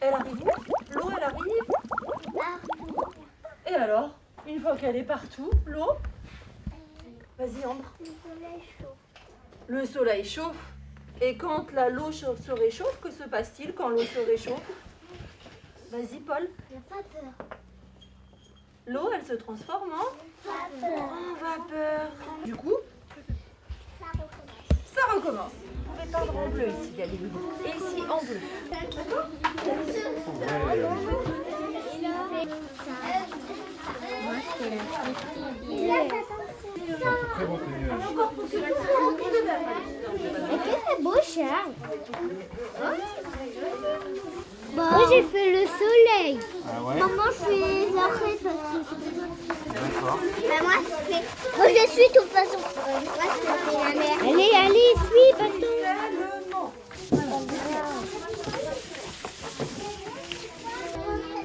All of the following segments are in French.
Elle arrive où? L'eau, elle arrive? Et alors? Une fois qu'elle est partout, l'eau? Vas-y, Ambre. Le soleil chaud. Le soleil chauffe. Et quand l'eau se réchauffe, que se passe-t-il quand l'eau se réchauffe? Vas-y, Paul. Il n'y a pas peur. L'eau, elle se transforme en vapeur. Du coup, Ça recommence. ça recommence. Vous pouvez peindre en bleu ici, Galilée. Et ici, en bleu. Très bon nuage. C'est beau, Charles. Moi, j'ai fait le soleil. Ah ouais? Maman, je fais l'arrêt parce que... D'accord. Moi, je fais... Moi, je suis de toute façon. Moi, je fais la mer. Allez, suis, bâton.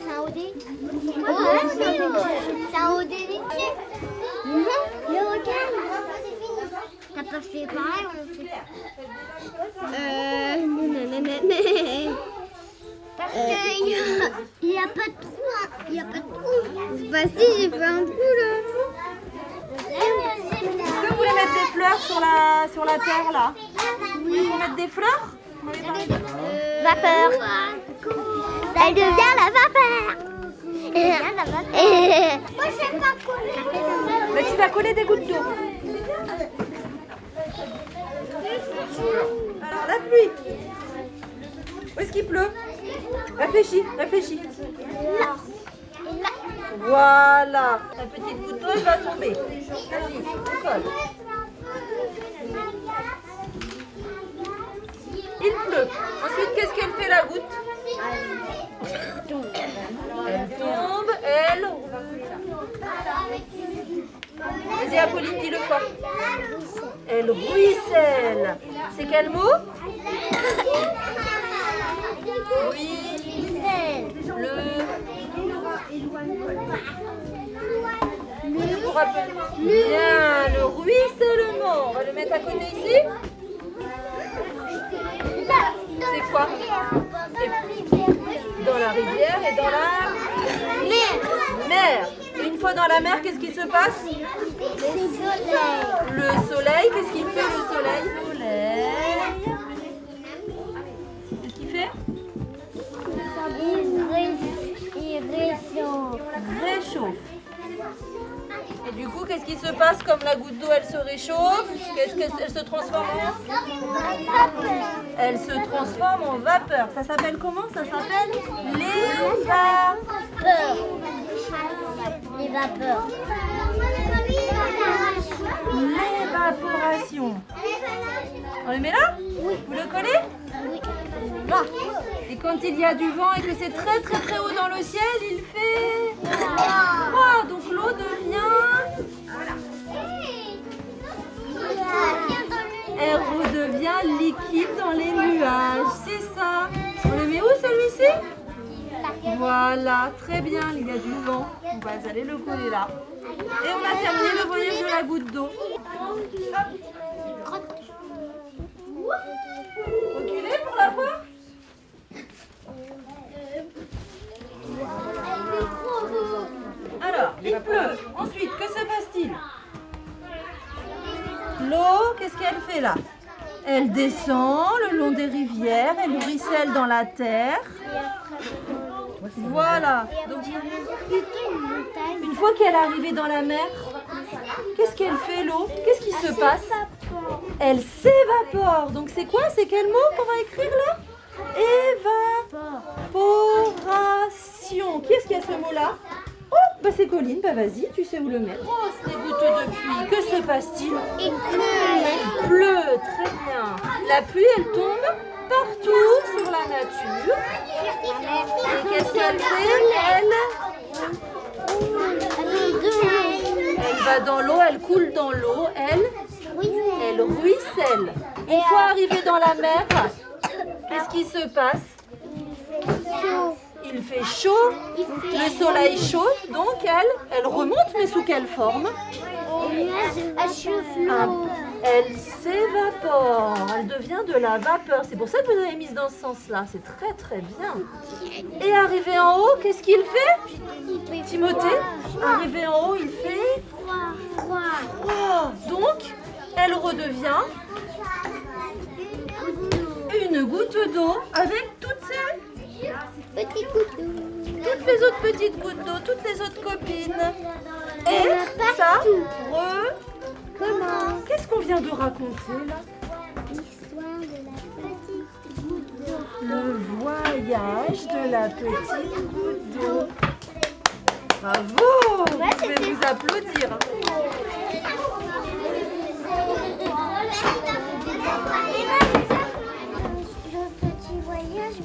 C'est un OD? C'est un OD. Le regarde. T'as pas fait pareil, on fait. Parce qu'il n'y a pas de trou. Il n'y a pas de trou. Bah si, j'ai fait un trou là. Est-ce que vous voulez mettre des fleurs sur la terre là? Oui. Vous voulez mettre des fleurs? Vapeur. Elle devient la vapeur. Moi, je sais pas coller. Mais tu vas coller des gouttes d'eau. Alors la pluie. Où est-ce qu'il pleut? Réfléchis, réfléchis. Voilà. La petite goutte d'eau, elle va tomber. Vas-y, on colle. Il pleut. Ensuite, qu'est-ce qu'elle fait la goutte? Elle tombe, elle... Vas-y, Apolline, dis-le fort. Elle ruisselle. C'est quel mot? Oui. Vous rappelez? Bien, le ruissellement. On va le mettre à côté ici. C'est quoi? Dans la rivière et dans la mer. Et une fois dans la mer, qu'est-ce qui se passe? Le soleil, qu'est-ce qu'il fait le soleil? Qu'est-ce qu'il fait? Il Réchauffe. Et du coup, qu'est-ce qui se passe comme la goutte d'eau, elle se réchauffe? Qu'est-ce qu'elle se transforme en? Elle se transforme en vapeur. Ça s'appelle comment? Ça s'appelle Les vapeurs. l'évaporation. On le met là? Oui. Vous le collez? Oui. Là. Et quand il y a du vent et que c'est très très très haut dans le ciel, il fait froid. Donc l'eau devient... Elle redevient liquide dans les nuages. C'est ça. On le met où celui-ci? Voilà, très bien, il y a du vent. On va aller le coller là. Et on a terminé le voyage de la goutte d'eau. Reculez pour la voir. Alors, il pleut. Ensuite, que se passe-t-il? L'eau, qu'est-ce qu'elle fait là? Elle descend le long des rivières, elle ruisselle dans la terre. Voilà. Donc, une fois qu'elle est arrivée dans la mer, qu'est-ce qu'elle fait l'eau? Qu'est-ce qui se passe? Elle s'évapore. Donc c'est quoi? C'est quel mot qu'on va écrire là? Évaporation. Qui est-ce qui a ce mot-là? Oh, bah c'est Colline. Bah vas-y, tu sais où le mettre. Oh, c'est des gouttes de pluie. Que se passe-t-il? Il pleut. Il pleut, très bien. La pluie, elle tombe partout sur la nature. Et qu'est-ce qu'elle fait? Elle va dans l'eau, elle coule dans l'eau, elle ruisselle. Une fois arrivée dans la mer, qu'est-ce qui se passe? Il fait chaud, le soleil chauffe, donc elle remonte, mais sous quelle forme? Elle s'évapore, elle devient de la vapeur. C'est pour ça que vous avez mis dans ce sens-là, c'est très très bien. Et arrivé en haut, qu'est-ce qu'il fait? Timothée, arrivé en haut, il fait froid. Donc, elle redevient une goutte d'eau avec toutes les autres petites gouttes d'eau, toutes les autres copines. Et ça recommence. Qu'est-ce qu'on vient de raconter là? L'histoire de la petite goutte d'eau. Le voyage de la petite goutte d'eau. Bravo! Vous pouvez vous applaudir. Le petit voyage,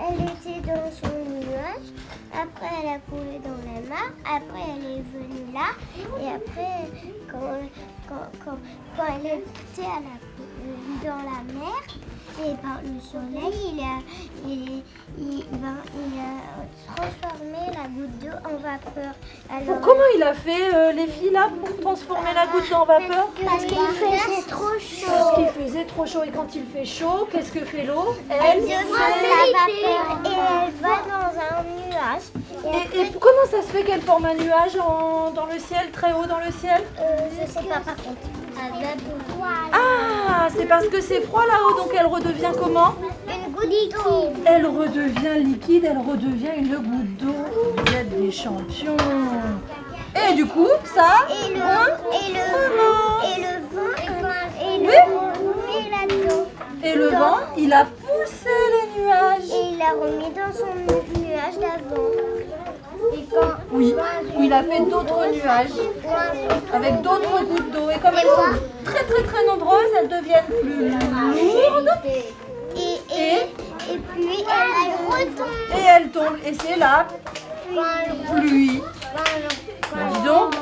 elle était dans son nuage. Après, elle a coulé dans la mer. Après, elle est venue là. Et après, quand elle était dans la mer, et par le soleil, il a transformé la goutte d'eau en vapeur. Alors, Comment il a fait les filles là pour transformer la goutte en vapeur? parce qu'il faisait trop chaud. Parce qu'il faisait trop chaud. Et quand il fait chaud, qu'est-ce que fait l'eau? Elle devient la vapeur et elle va dans un nuage. Et comment ça se fait qu'elle forme un nuage dans le ciel, très haut dans le ciel? Je sais pas par contre. Ah, c'est parce que c'est froid là-haut, donc elle redevient comment? Une goutte d'eau. Elle redevient liquide, elle redevient une goutte d'eau. Vous êtes des champions. Et du coup, ça, Et le vent remet là-dedans. Et le vent, il a poussé les nuages. Et il l'a remis dans son nuage d'avant. Oui, où il a fait d'autres nuages avec d'autres gouttes d'eau. Et comme elles sont très très très nombreuses, elles deviennent plus lourdes. Et puis elle retombe. Et elles tombent. Et c'est la pluie. Dis donc, vous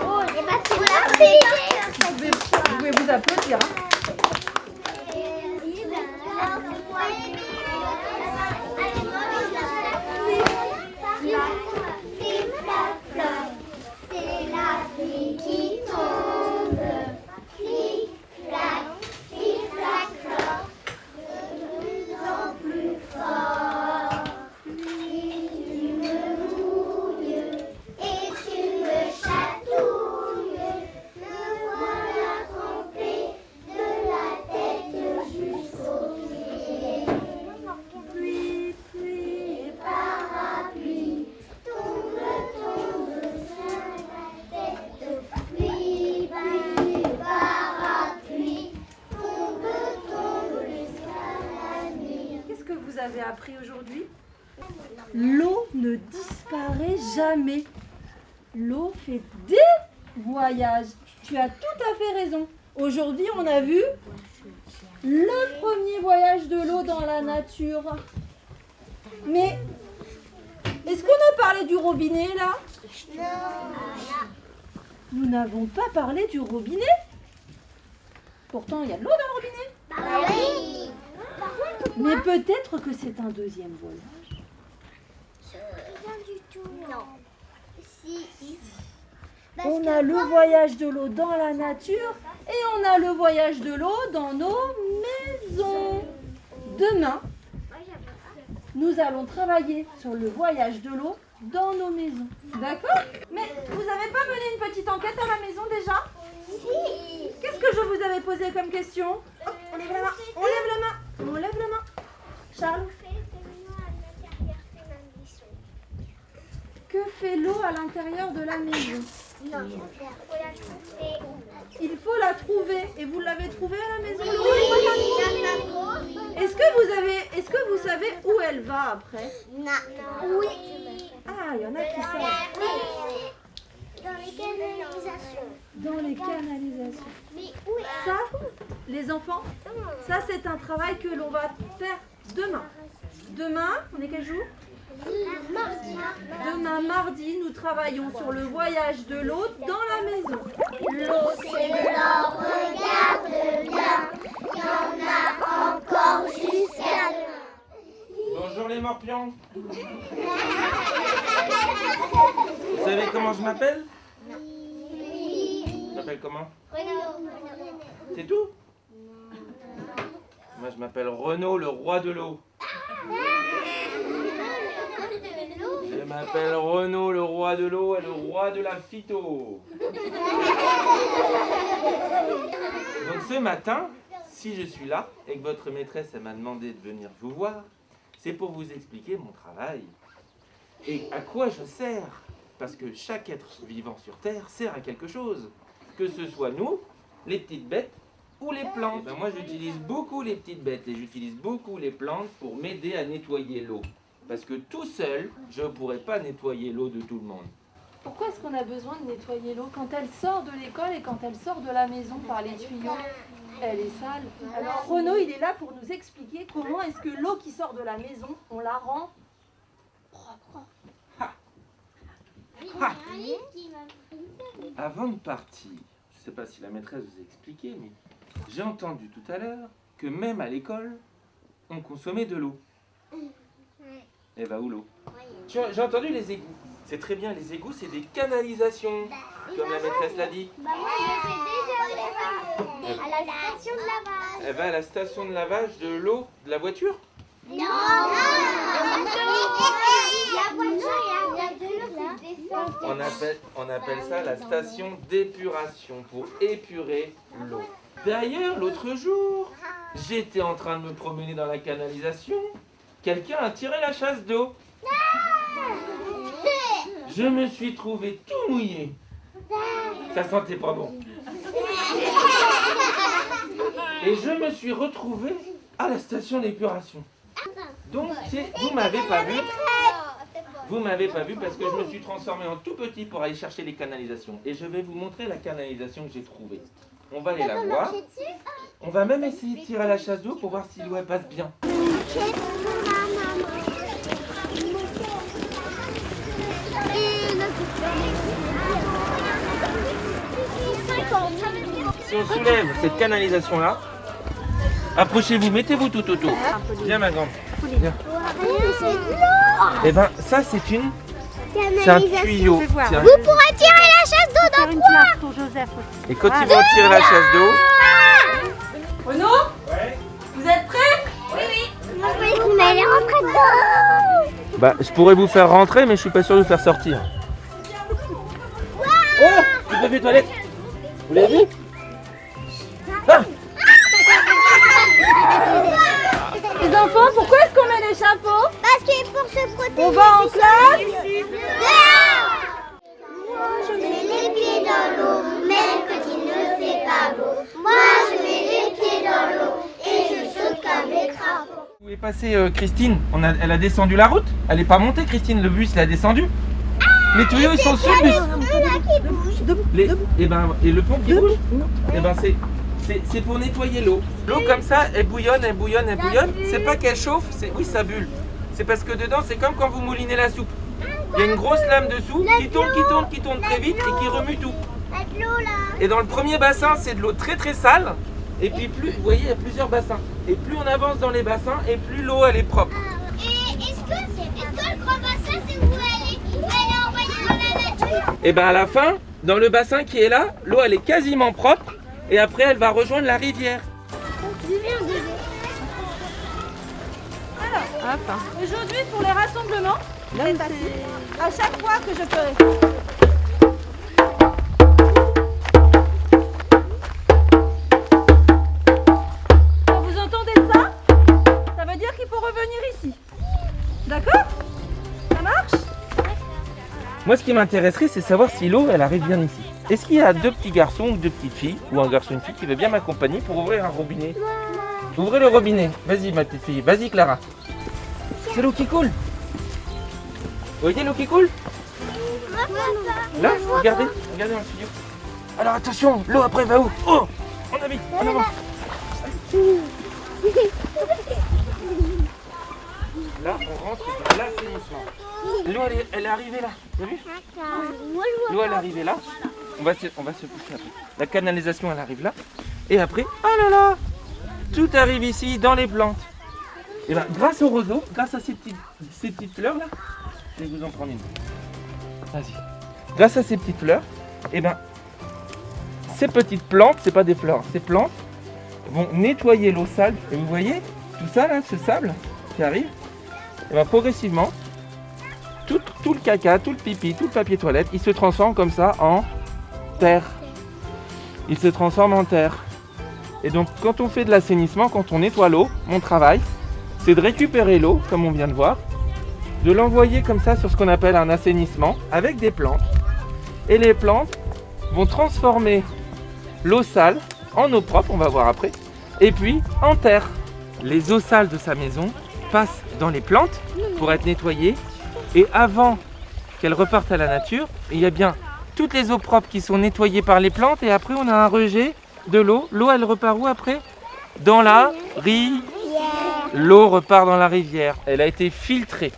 pouvez vous applaudir. Hein. C'est la pluie qui tombe. Flic-flac, flic-flac, de plus en plus fort. Tu me mouilles et tu me chatouilles. Me voilà trempé de la tête jusqu'aux pieds. Pluie, pluie et parapluie. Tombe sur la tête. Pluie, pluie, parapluie. Tombe jusqu'à la nuit. Qu'est-ce que vous avez appris aujourd'hui? L'eau ne disparaît jamais. L'eau fait des voyages. Tu as tout à fait raison. Aujourd'hui, on a vu le premier voyage de l'eau dans la nature. Mais est-ce qu'on a parlé du robinet là? Nous n'avons pas parlé du robinet. Pourtant, il y a de l'eau dans le robinet. Oui. Mais peut-être que c'est un deuxième voyage. Rien du tout. Non. On a le voyage de l'eau dans la nature et on a le voyage de l'eau dans nos maisons. Demain, nous allons travailler sur le voyage de l'eau dans nos maisons. D'accord? Mais vous n'avez pas mené une petite enquête à la maison déjà? Si. Qu'est-ce que je vous avais posé comme question? Hop, on lève la main, on lève la main, on lève la main. Charles? Que fait l'eau à l'intérieur de la maison? Non, il faut la trouver. Il faut la trouver. Et vous l'avez trouvée à la maison? Oui. Est-ce que vous savez où elle va après? Non. Oui. Ah, il y en a qui savent. Dans les canalisations. Dans les canalisations. Mais où est Ça, les enfants, ça c'est un travail que l'on va faire demain. Demain, on est quel jour? Demain mardi, nous travaillons sur le voyage de l'eau dans la maison. L'eau c'est l'or, regarde bien, il y en a encore jusqu'à demain. Bonjour les morpions. Vous savez comment je m'appelle? Je m'appelle comment? C'est tout? Moi je m'appelle Renaud, le roi de l'eau. Je m'appelle Renaud, le roi de l'eau et le roi de la phyto. Donc ce matin, si je suis là et que votre maîtresse elle m'a demandé de venir vous voir, c'est pour vous expliquer mon travail et à quoi je sers. Parce que chaque être vivant sur Terre sert à quelque chose. Que ce soit nous, les petites bêtes ou les plantes. Ben moi j'utilise beaucoup les petites bêtes et j'utilise beaucoup les plantes pour m'aider à nettoyer l'eau. Parce que tout seul, je ne pourrais pas nettoyer l'eau de tout le monde. Pourquoi est-ce qu'on a besoin de nettoyer l'eau quand elle sort de l'école et quand elle sort de la maison par les tuyaux? Elle est sale. Alors Renaud, il est là pour nous expliquer comment est-ce que l'eau qui sort de la maison, on la rend propre. Avant de partir, je ne sais pas si la maîtresse vous a expliqué, mais j'ai entendu tout à l'heure que même à l'école, on consommait de l'eau. Et va où l'eau? J'ai entendu les égouts. C'est très bien, les égouts, c'est des canalisations, comme la maîtresse l'a dit. Bah moi j'ai fait déjà à la station de lavage. Elle va à la station de lavage de l'eau de la voiture? Non. La voiture, il y a de l'eau, c'est descend. On appelle ça la station d'épuration, pour épurer l'eau. D'ailleurs, l'autre jour, j'étais en train de me promener dans la canalisation. Quelqu'un a tiré la chasse d'eau. Je me suis trouvé tout mouillé. Ça sentait pas bon. Et je me suis retrouvé à la station d'épuration. Donc, vous m'avez pas vu. Vous m'avez pas vu parce que je me suis transformé en tout petit pour aller chercher les canalisations. Et je vais vous montrer la canalisation que j'ai trouvée. On va aller la voir. On va même essayer de tirer à la chasse d'eau pour voir si l'eau elle passe bien. Si on soulève cette canalisation-là, approchez-vous, mettez-vous tout autour. Viens ma grande. Viens. Et ben ça c'est un tuyau. Tiens. Vous pourrez tirer la chasse d'eau dans quoi? Et quand ils vont tirer la chasse d'eau, Renaud, vous êtes prêts? Moi je voulais qu'on allait rentrer dedans. bah je pourrais vous faire rentrer mais je suis pas sûr de vous faire sortir. Oh, il peut faire les toilettes. Vous l'avez vu? Ah. Les enfants, pourquoi est-ce qu'on met les chapeaux? Parce que pour se protéger. On va en classe? Moi je mets les pieds dans l'eau, même quand il ne fait pas beau. Moi je mets les pieds dans l'eau et je saute comme les crapauds. Où est passée Christine? Elle a descendu la route? Elle n'est pas montée Christine, le bus il a descendu. Les tuyaux ils sont sous le bus. Et le pont qui bouge? Et ben c'est pour nettoyer l'eau. L'eau comme ça, elle bouillonne, elle bouillonne, elle bouillonne. C'est pas qu'elle chauffe, oui ça bulle. C'est parce que dedans c'est comme quand vous moulinez la soupe. Il y a une grosse lame dessous qui tourne très vite et qui remue tout. De l'eau là. Et dans le premier bassin c'est de l'eau très très sale. Et puis plus, vous voyez il y a plusieurs bassins. Et plus on avance dans les bassins et plus l'eau elle est propre. Et est-ce que le grand bassin c'est où elle est envoyée dans la nature? Et bien à la fin, dans le bassin qui est là, l'eau elle est quasiment propre et après elle va rejoindre la rivière. Alors, aujourd'hui pour les rassemblements, c'est assis. À chaque fois que je ferai. Quand vous entendez ça, ça veut dire qu'il faut revenir ici. D'accord? Ça marche? Moi ce qui m'intéresserait c'est savoir si l'eau elle arrive bien ici. Est-ce qu'il y a 2 petits garçons ou 2 petites filles, ou un garçon et une fille qui veut bien m'accompagner pour ouvrir un robinet? Ouvrez le robinet, vas-y ma petite fille, vas-y Clara. C'est l'eau qui coule. Vous voyez l'eau qui coule? Là, regardez dans le tuyau. Alors attention, l'eau après va où? Oh, on a mis, en avant. Là, on rentre dans l'assainissement. L'eau elle est arrivée là, vous avez vu? L'eau elle est arrivée là. On va se pousser après. La canalisation elle arrive là. Et après, oh là là, tout arrive ici dans les plantes. Et bien grâce au roseau, grâce à ces petites fleurs là, je vais vous en prendre une. Vas-y. Grâce à ces petites fleurs, et ben ces petites plantes, c'est pas des fleurs, ces plantes vont nettoyer l'eau sale. Et vous voyez tout ça là, ce sable qui arrive, et ben progressivement, tout le caca, tout le pipi, tout le papier toilette, il se transforme comme ça en terre. Il se transforme en terre. Et donc quand on fait de l'assainissement, quand on nettoie l'eau, mon travail, c'est de récupérer l'eau, comme on vient de voir, de l'envoyer comme ça sur ce qu'on appelle un assainissement avec des plantes. Et les plantes vont transformer l'eau sale en eau propre, on va voir après, et puis en terre. Les eaux sales de sa maison passent dans les plantes pour être nettoyées. Et avant qu'elles repartent à la nature, il y a bien toutes les eaux propres qui sont nettoyées par les plantes. Et après, on a un rejet de l'eau. L'eau, elle repart où après? Dans la rivière. L'eau repart dans la rivière. Elle a été filtrée.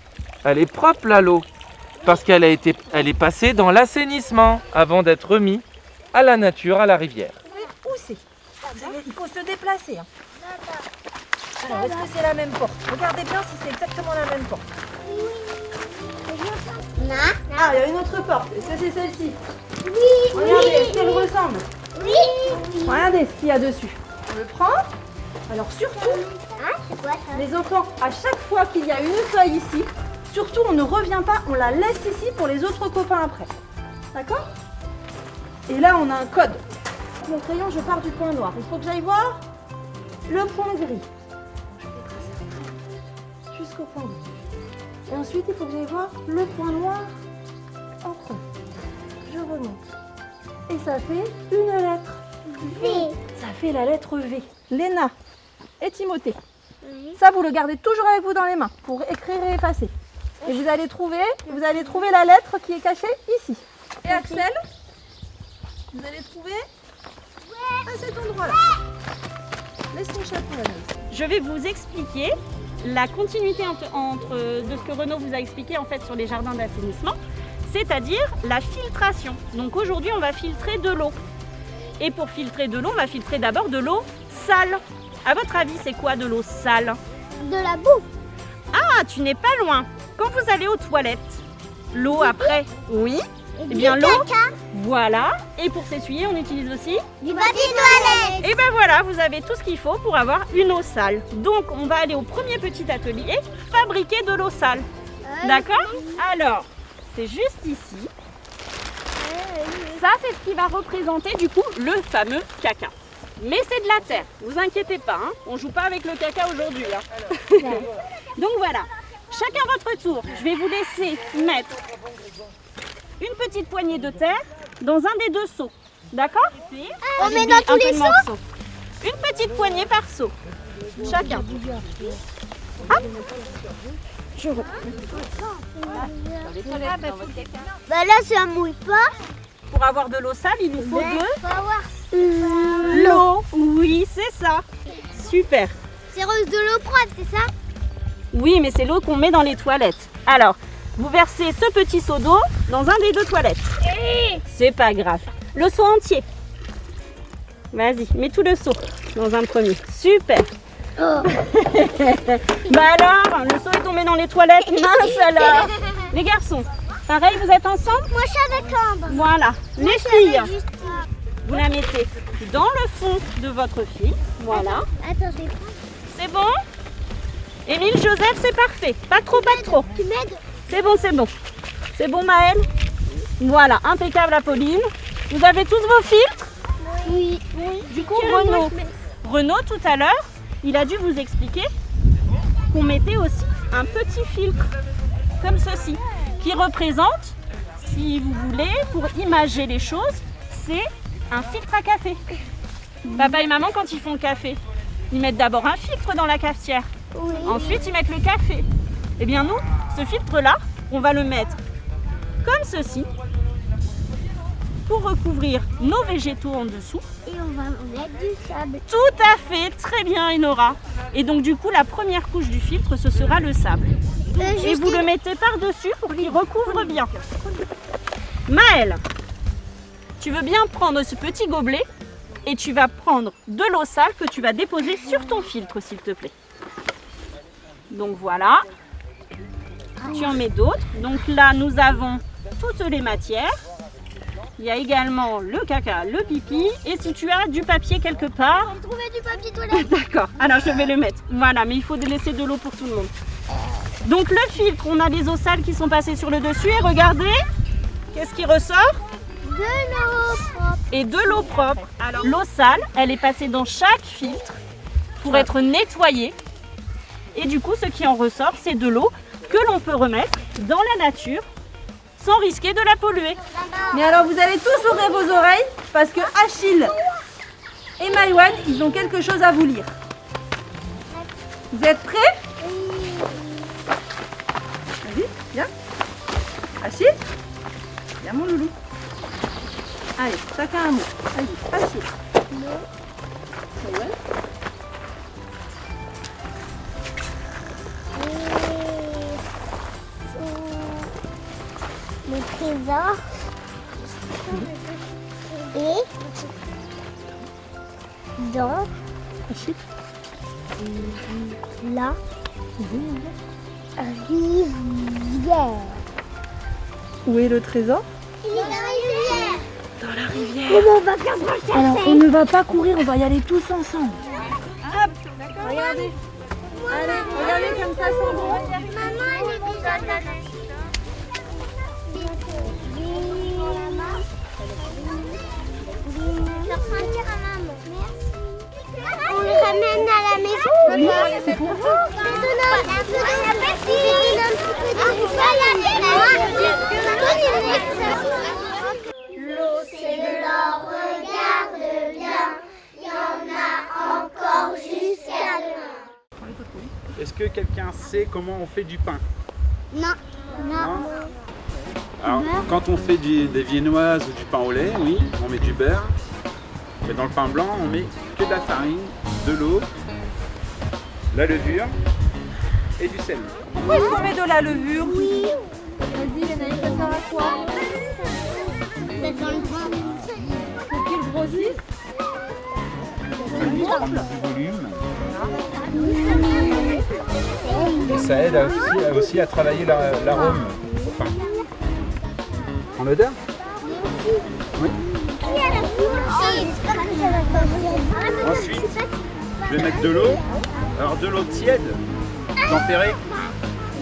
Elle est propre là, l'eau. Parce qu'elle est passée dans l'assainissement avant d'être remise à la nature, à la rivière. Où c'est? Il faut se déplacer. Hein. Alors, est-ce que c'est la même porte? Regardez bien si c'est exactement la même porte. Ah, il y a une autre porte. Est-ce que c'est celle-ci? Oui. Regardez, est-ce qu'elle ressemble? Oui. Regardez ce qu'il y a dessus. On le prend. Alors surtout, C'est quoi ça? les enfants, à chaque fois qu'il y a une feuille ici, surtout on ne revient pas, on la laisse ici pour les autres copains après. D'accord? Et là, on a un code. Mon crayon, je pars du point noir. Il faut que j'aille voir le point gris. Je vais tracer jusqu'au point gris. Et ensuite, il faut que j'aille voir le point noir en creux. Je remonte. Et ça fait une lettre. V. Ça fait la lettre V. Léna et Timothée. Oui. Ça, vous le gardez toujours avec vous dans les mains pour écrire et effacer. Et vous allez trouver la lettre qui est cachée ici. Et Axel, vous allez trouver à cet endroit-là. Laisse ton chapeau, Anaïs. Je vais vous expliquer la continuité de ce que Renaud vous a expliqué en fait sur les jardins d'assainissement, c'est-à-dire la filtration. Donc aujourd'hui, on va filtrer de l'eau. Et pour filtrer de l'eau, on va filtrer d'abord de l'eau sale. À votre avis, c'est quoi de l'eau sale? De la boue. Ah, tu n'es pas loin. Quand vous allez aux toilettes, l'eau après, oui, Et eh bien du l'eau, caca. voilà. Et pour s'essuyer, on utilise aussi. Du papier toilette. Et ben voilà, vous avez tout ce qu'il faut pour avoir une eau sale. Donc on va aller au premier petit atelier, fabriquer de l'eau sale. D'accord? Alors, c'est juste ici. Ça, c'est ce qui va représenter du coup le fameux caca. Mais c'est de la terre, vous inquiétez pas, hein, on joue pas avec le caca aujourd'hui. Hein. Donc voilà, chacun votre tour. Je vais vous laisser mettre une petite poignée de terre dans un des deux seaux. D'accord? On met dans tous les seaux? Une petite poignée par seau. Chacun. Hop. Je reprends. Bah là, ça mouille pas. Pour avoir de l'eau sale, il nous faut de Faut avoir. l'eau. Oui, c'est ça. Super. C'est rose de l'eau propre, c'est ça? Oui, mais c'est l'eau qu'on met dans les toilettes. Alors, vous versez ce petit seau d'eau dans un des deux toilettes. C'est pas grave. Le seau entier. Vas-y, mets tout le seau dans un premier. Super. Bah alors, le seau est tombé dans les toilettes. Mince alors. Les garçons, Pareil, vous êtes ensemble? Moi, je suis avec Ambre. Voilà. Les filles, vous la mettez dans le fond de votre fil. Voilà. Attends, c'est quoi? C'est bon? Émile, Joseph, c'est parfait. Pas trop, pas trop. Tu m'aides? C'est bon, c'est bon. C'est bon, Maëlle? Voilà, impeccable, Apolline. Vous avez tous vos filtres? Oui. Du coup, Renaud, tout à l'heure, il a dû vous expliquer qu'on mettait aussi un petit filtre, comme ceci, qui représente, si vous voulez, pour imager les choses, c'est un filtre à café. Papa et maman, quand ils font le café, ils mettent d'abord un filtre dans la cafetière. Oui. Ensuite, ils mettent le café. Eh bien, nous, ce filtre-là, on va le mettre comme ceci pour recouvrir nos végétaux en dessous. Et on va mettre du sable. Tout à fait, très bien, Enora. Et donc, du coup, la première couche du filtre, ce sera le sable. Et vous le mettez par-dessus pour qu'il recouvre bien. Maëlle, tu veux bien prendre ce petit gobelet et tu vas prendre de l'eau sale que tu vas déposer sur ton filtre, s'il te plaît. Donc voilà, tu en mets d'autres. Donc là, nous avons toutes les matières. Il y a également le caca, le pipi. Et si tu as du papier quelque part... J'ai trouvé du papier toilette. D'accord, alors je vais le mettre. Voilà, mais il faut laisser de l'eau pour tout le monde. Donc le filtre, on a des eaux sales qui sont passées sur le dessus. Et regardez, qu'est-ce qui ressort? De l'eau propre. Et de l'eau propre. Alors l'eau sale, elle est passée dans chaque filtre pour être nettoyée. Et du coup, ce qui en ressort, c'est de l'eau que l'on peut remettre dans la nature sans risquer de la polluer. Mais alors vous allez tous ouvrir vos oreilles parce que Achille et Maïwan, ils ont quelque chose à vous lire. Vous êtes prêts? Vas-y, viens. Achille, viens mon loulou. Allez, chacun un mot. Allez, Achille. Maïwan. Le trésor et dans la rivière. Où est le trésor? Il est dans la rivière. Dans la rivière. Comment on va faire pour le chercher? Alors on ne va pas courir, on va y aller tous ensemble. Hop, regardez. Allez, regardez comme ça, c'est bon. Maman, elle est déjà là. On le ramène à la maison. Oui, c'est pour vous. L'eau, c'est de l'or, regarde bien. Il y en a encore jusqu'à demain. Est-ce que quelqu'un sait comment on fait du pain? Non. Non. Alors, quand on fait des viennoises ou du pain au lait, oui, on met du beurre. Mais dans le pain blanc, on met que de la farine, de l'eau, la levure et du sel. Pourquoi est-ce qu'on met de la levure? Oui. Vas-y, Lénaïque, ça sert à quoi? C'est dans le pain. Pour qu'il grossisse? Ça prend du volume. Et ça aide aussi à travailler l'arôme au pain. En l'odeur? Oui. Ensuite, je vais mettre de l'eau. Alors de l'eau tiède, tempérée,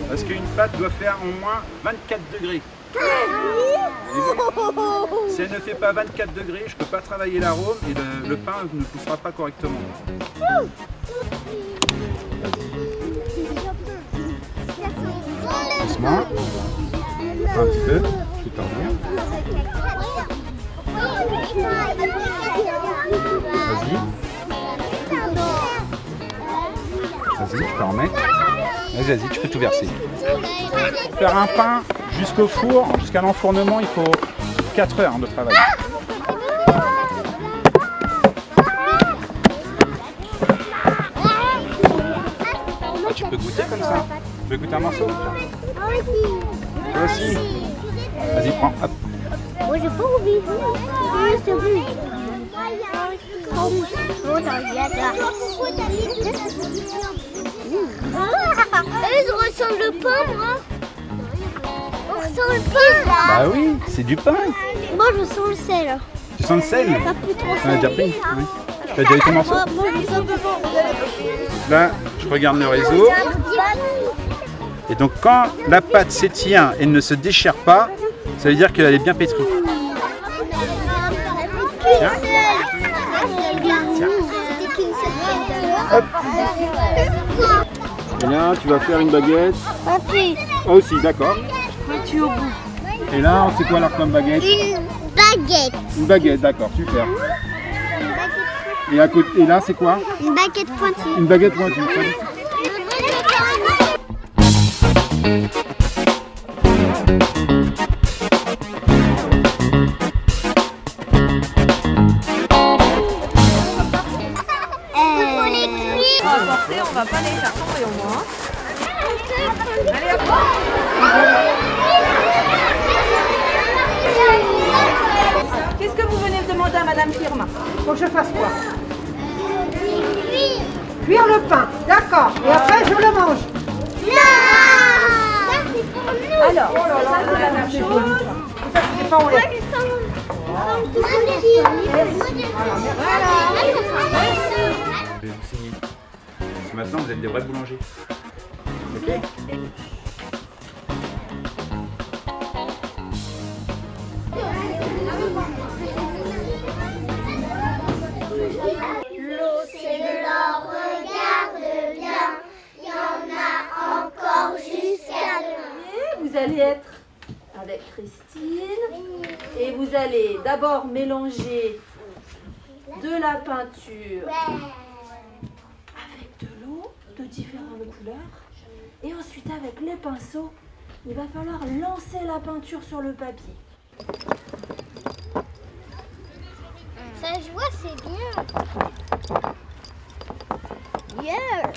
parce qu'une pâte doit faire au moins 24 degrés. Si elle ne fait pas 24 degrés, je ne peux pas travailler l'arôme et le pain ne poussera pas correctement. Doucement. Un petit peu, je vais t'en Vas-y, je peux en mettre. Vas-y, tu peux tout verser. Pour faire un pain jusqu'au four, jusqu'à l'enfournement, il faut 4 heures de travail. Ah, tu peux goûter comme ça. Tu veux goûter un morceau? Toi aussi. Vas-y, prends. Hop. Moi, j'ai pas envie. S'il te plaît. Elles ressemblent pas, moi. sens le pain. Bah oui, c'est du pain. Moi, je sens le sel. Tu sens le sel? Ça pue trop On a déjà pris. Oui. Tu as déjà eu ton morceau? Moi, je sens Là, je regarde le réseau. Et donc, quand la pâte s'étire et ne se déchire pas, ça veut dire qu'elle est bien pétrie. Tiens. Hop. Et là, tu vas faire une baguette. Ah aussi, d'accord. Et là, c'est quoi alors comme baguette? Une baguette. Une baguette, d'accord, super. Et à côté, et là, c'est quoi? Une baguette pointue. Une baguette pointue. On va pas les faire tomber au moins. Allez, hop. Qu'est-ce que vous venez de demander à Madame Firma? Faut que je fasse quoi? Cuire le pain, d'accord. Et après, je le mange. Alors, ça c'est la même chose. Ça, c'est pas au lait. Je vais vous enseigner. Parce que maintenant, vous êtes des vrais boulangers. Ok? L'eau, c'est de l'or, regarde bien. Il y en a encore jusqu'à demain. Vous allez être avec Christine et vous allez d'abord mélanger de la peinture avec de l'eau de différentes couleurs et ensuite avec les pinceaux, il va falloir lancer la peinture sur le papier. Ça je vois, c'est bien. Yeah.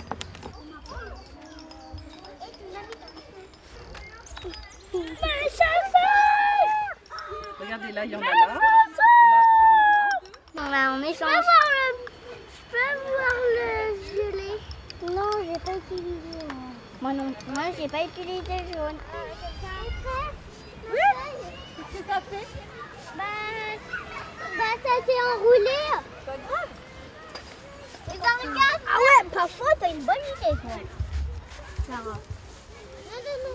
Regardez, là, il y en a là. Là, on échange. Je peux voir le violet? Non, j'ai pas utilisé. Moi non plus. Moi, j'ai pas utilisé le jaune. Qu'est-ce que ça fait? Ça s'est enroulé. Pas grave. Et ben regarde. Ah ouais, parfois t'as une bonne idée, toi. Sarah. Non.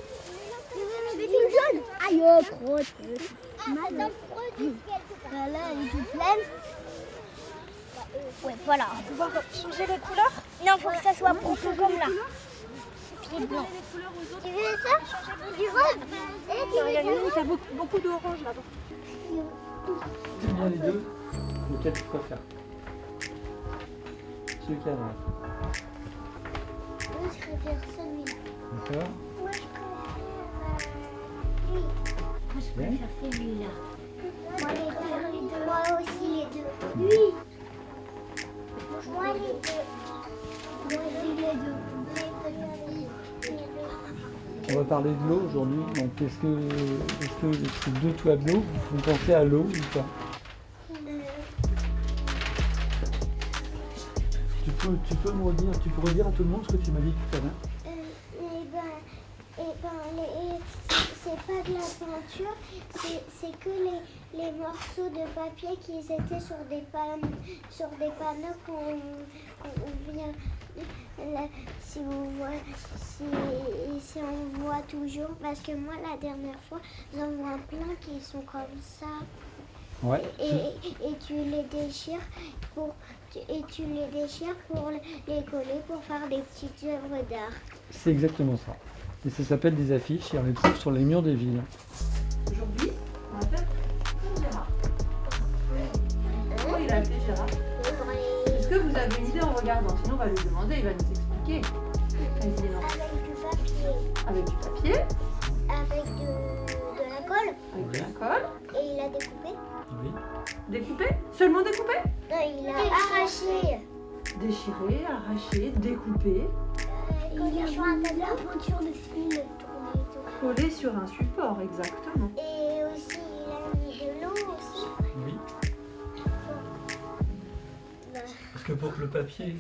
C'est une jaune. Aïe, crotte. Madame produit quelque part. Là, elle est toute pleine. Ouais, voilà. On va pouvoir changer les couleurs? Non, faut que ça soit propre comme là. Pied blanc. Tu veux ça? Du rose? Il y a beaucoup d'orange là-bas. C'est bien les deux. Lequel tu préfères? Celui qui est à droite. Moi, je préfère celui-là. D'accord. Moi, je préfère lui. Moi, je préfère celui-là. Moi, les deux. Moi aussi, les deux. Lui. Moi, les deux. Moi aussi, les deux. On va parler de l'eau aujourd'hui. Donc est-ce que ces deux tableaux vous font penser à l'eau ou pas? Tu peux me redire, tu peux redire à tout le monde ce que tu m'as dit tout à l'heure? C'est pas de la peinture, c'est que les morceaux de papier qui étaient sur des panneaux qu'on vient. Là, si on voit toujours, parce que moi la dernière fois j'en vois plein qui sont comme ça. Ouais. Et tu les déchires pour les coller pour faire des petites œuvres d'art. C'est exactement ça. Et ça s'appelle des affiches et on les trouve sur les murs des villes. Aujourd'hui, on va faire comme Gérard. Comment il a fait Gérard? Est-ce que vous avez une idée en regardant? Sinon on va lui demander, il va nous expliquer. Vas-y, non. Avec du papier. Avec du papier, Avec de la colle. avec de la colle. Et il a découpé. Oui. Découpé? Seulement découpé? Non, il a arraché. Déchiré, arraché, découpé, Il a fait un tableau de peinture de fil tourné. collé sur un support, exactement. Et aussi, il a mis de l'eau aussi. Oui. Parce que pour que le papier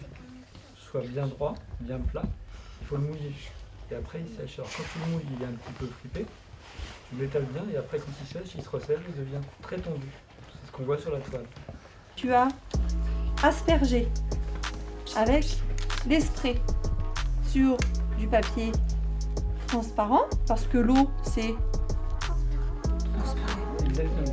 soit bien droit, bien plat, il faut le mouiller. Et après il sèche. Alors quand tu le mouilles, il est un petit peu fripé. Tu l'étales bien et après quand il sèche, il se resserre, il devient très tendu. C'est ce qu'on voit sur la toile. Tu as aspergé avec des sprays sur du papier transparent parce que l'eau c'est Exactement.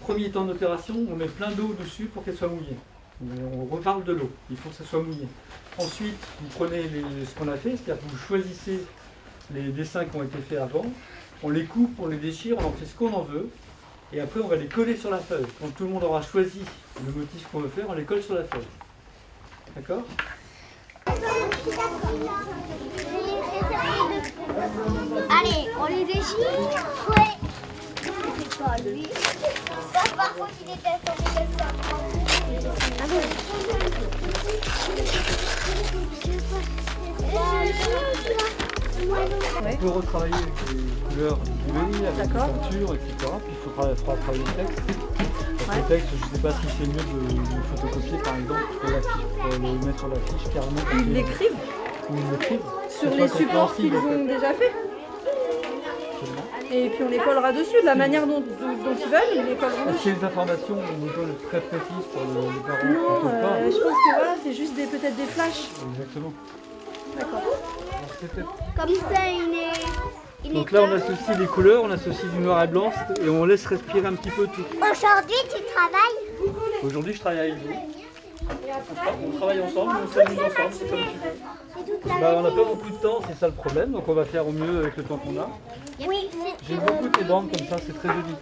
Premier temps d'opération, on met plein d'eau dessus pour qu'elle soit mouillée. On reparle de l'eau, il faut que ça soit mouillé. Ensuite, vous prenez ce qu'on a fait, c'est-à-dire que vous choisissez les dessins qui ont été faits avant, on les coupe, on les déchire, on en fait ce qu'on en veut, et après on va les coller sur la feuille. Quand tout le monde aura choisi le motif qu'on veut faire, on les colle sur la feuille. D'accord ? Allez, on les déchire. Ouais. C'est pas lui. Ça, par contre, il était tombé comme ça. On peut retravailler avec les couleurs du gris, avec les peintures, etc. Puis il faudra travailler le texte. Parce que le texte, je ne sais pas si c'est mieux de le photocopier par exemple pour le mettre sur la fiche carrément. ils l'écrivent Ou ils l'écrivent. sur les supports qu'ils ont déjà fait. Et puis on les collera dessus de la manière dont ils veulent, ils les colleront Est-ce dessus. qu'il y a des informations très précises pour les parents? Non, je pense que voilà, c'est juste peut-être des flashs. Exactement. D'accord. Comme ça, Donc là, on associe les couleurs, on associe du noir et blanc et on laisse respirer un petit peu tout. Aujourd'hui, tu travailles? Aujourd'hui, je travaille avec vous. On travaille ensemble, on s'amuse ensemble, c'est comme tu veux. Bah, on n'a pas beaucoup de temps, c'est ça le problème, donc on va faire au mieux avec le temps qu'on a. Oui. J'aime beaucoup tes bandes comme ça, c'est très joli.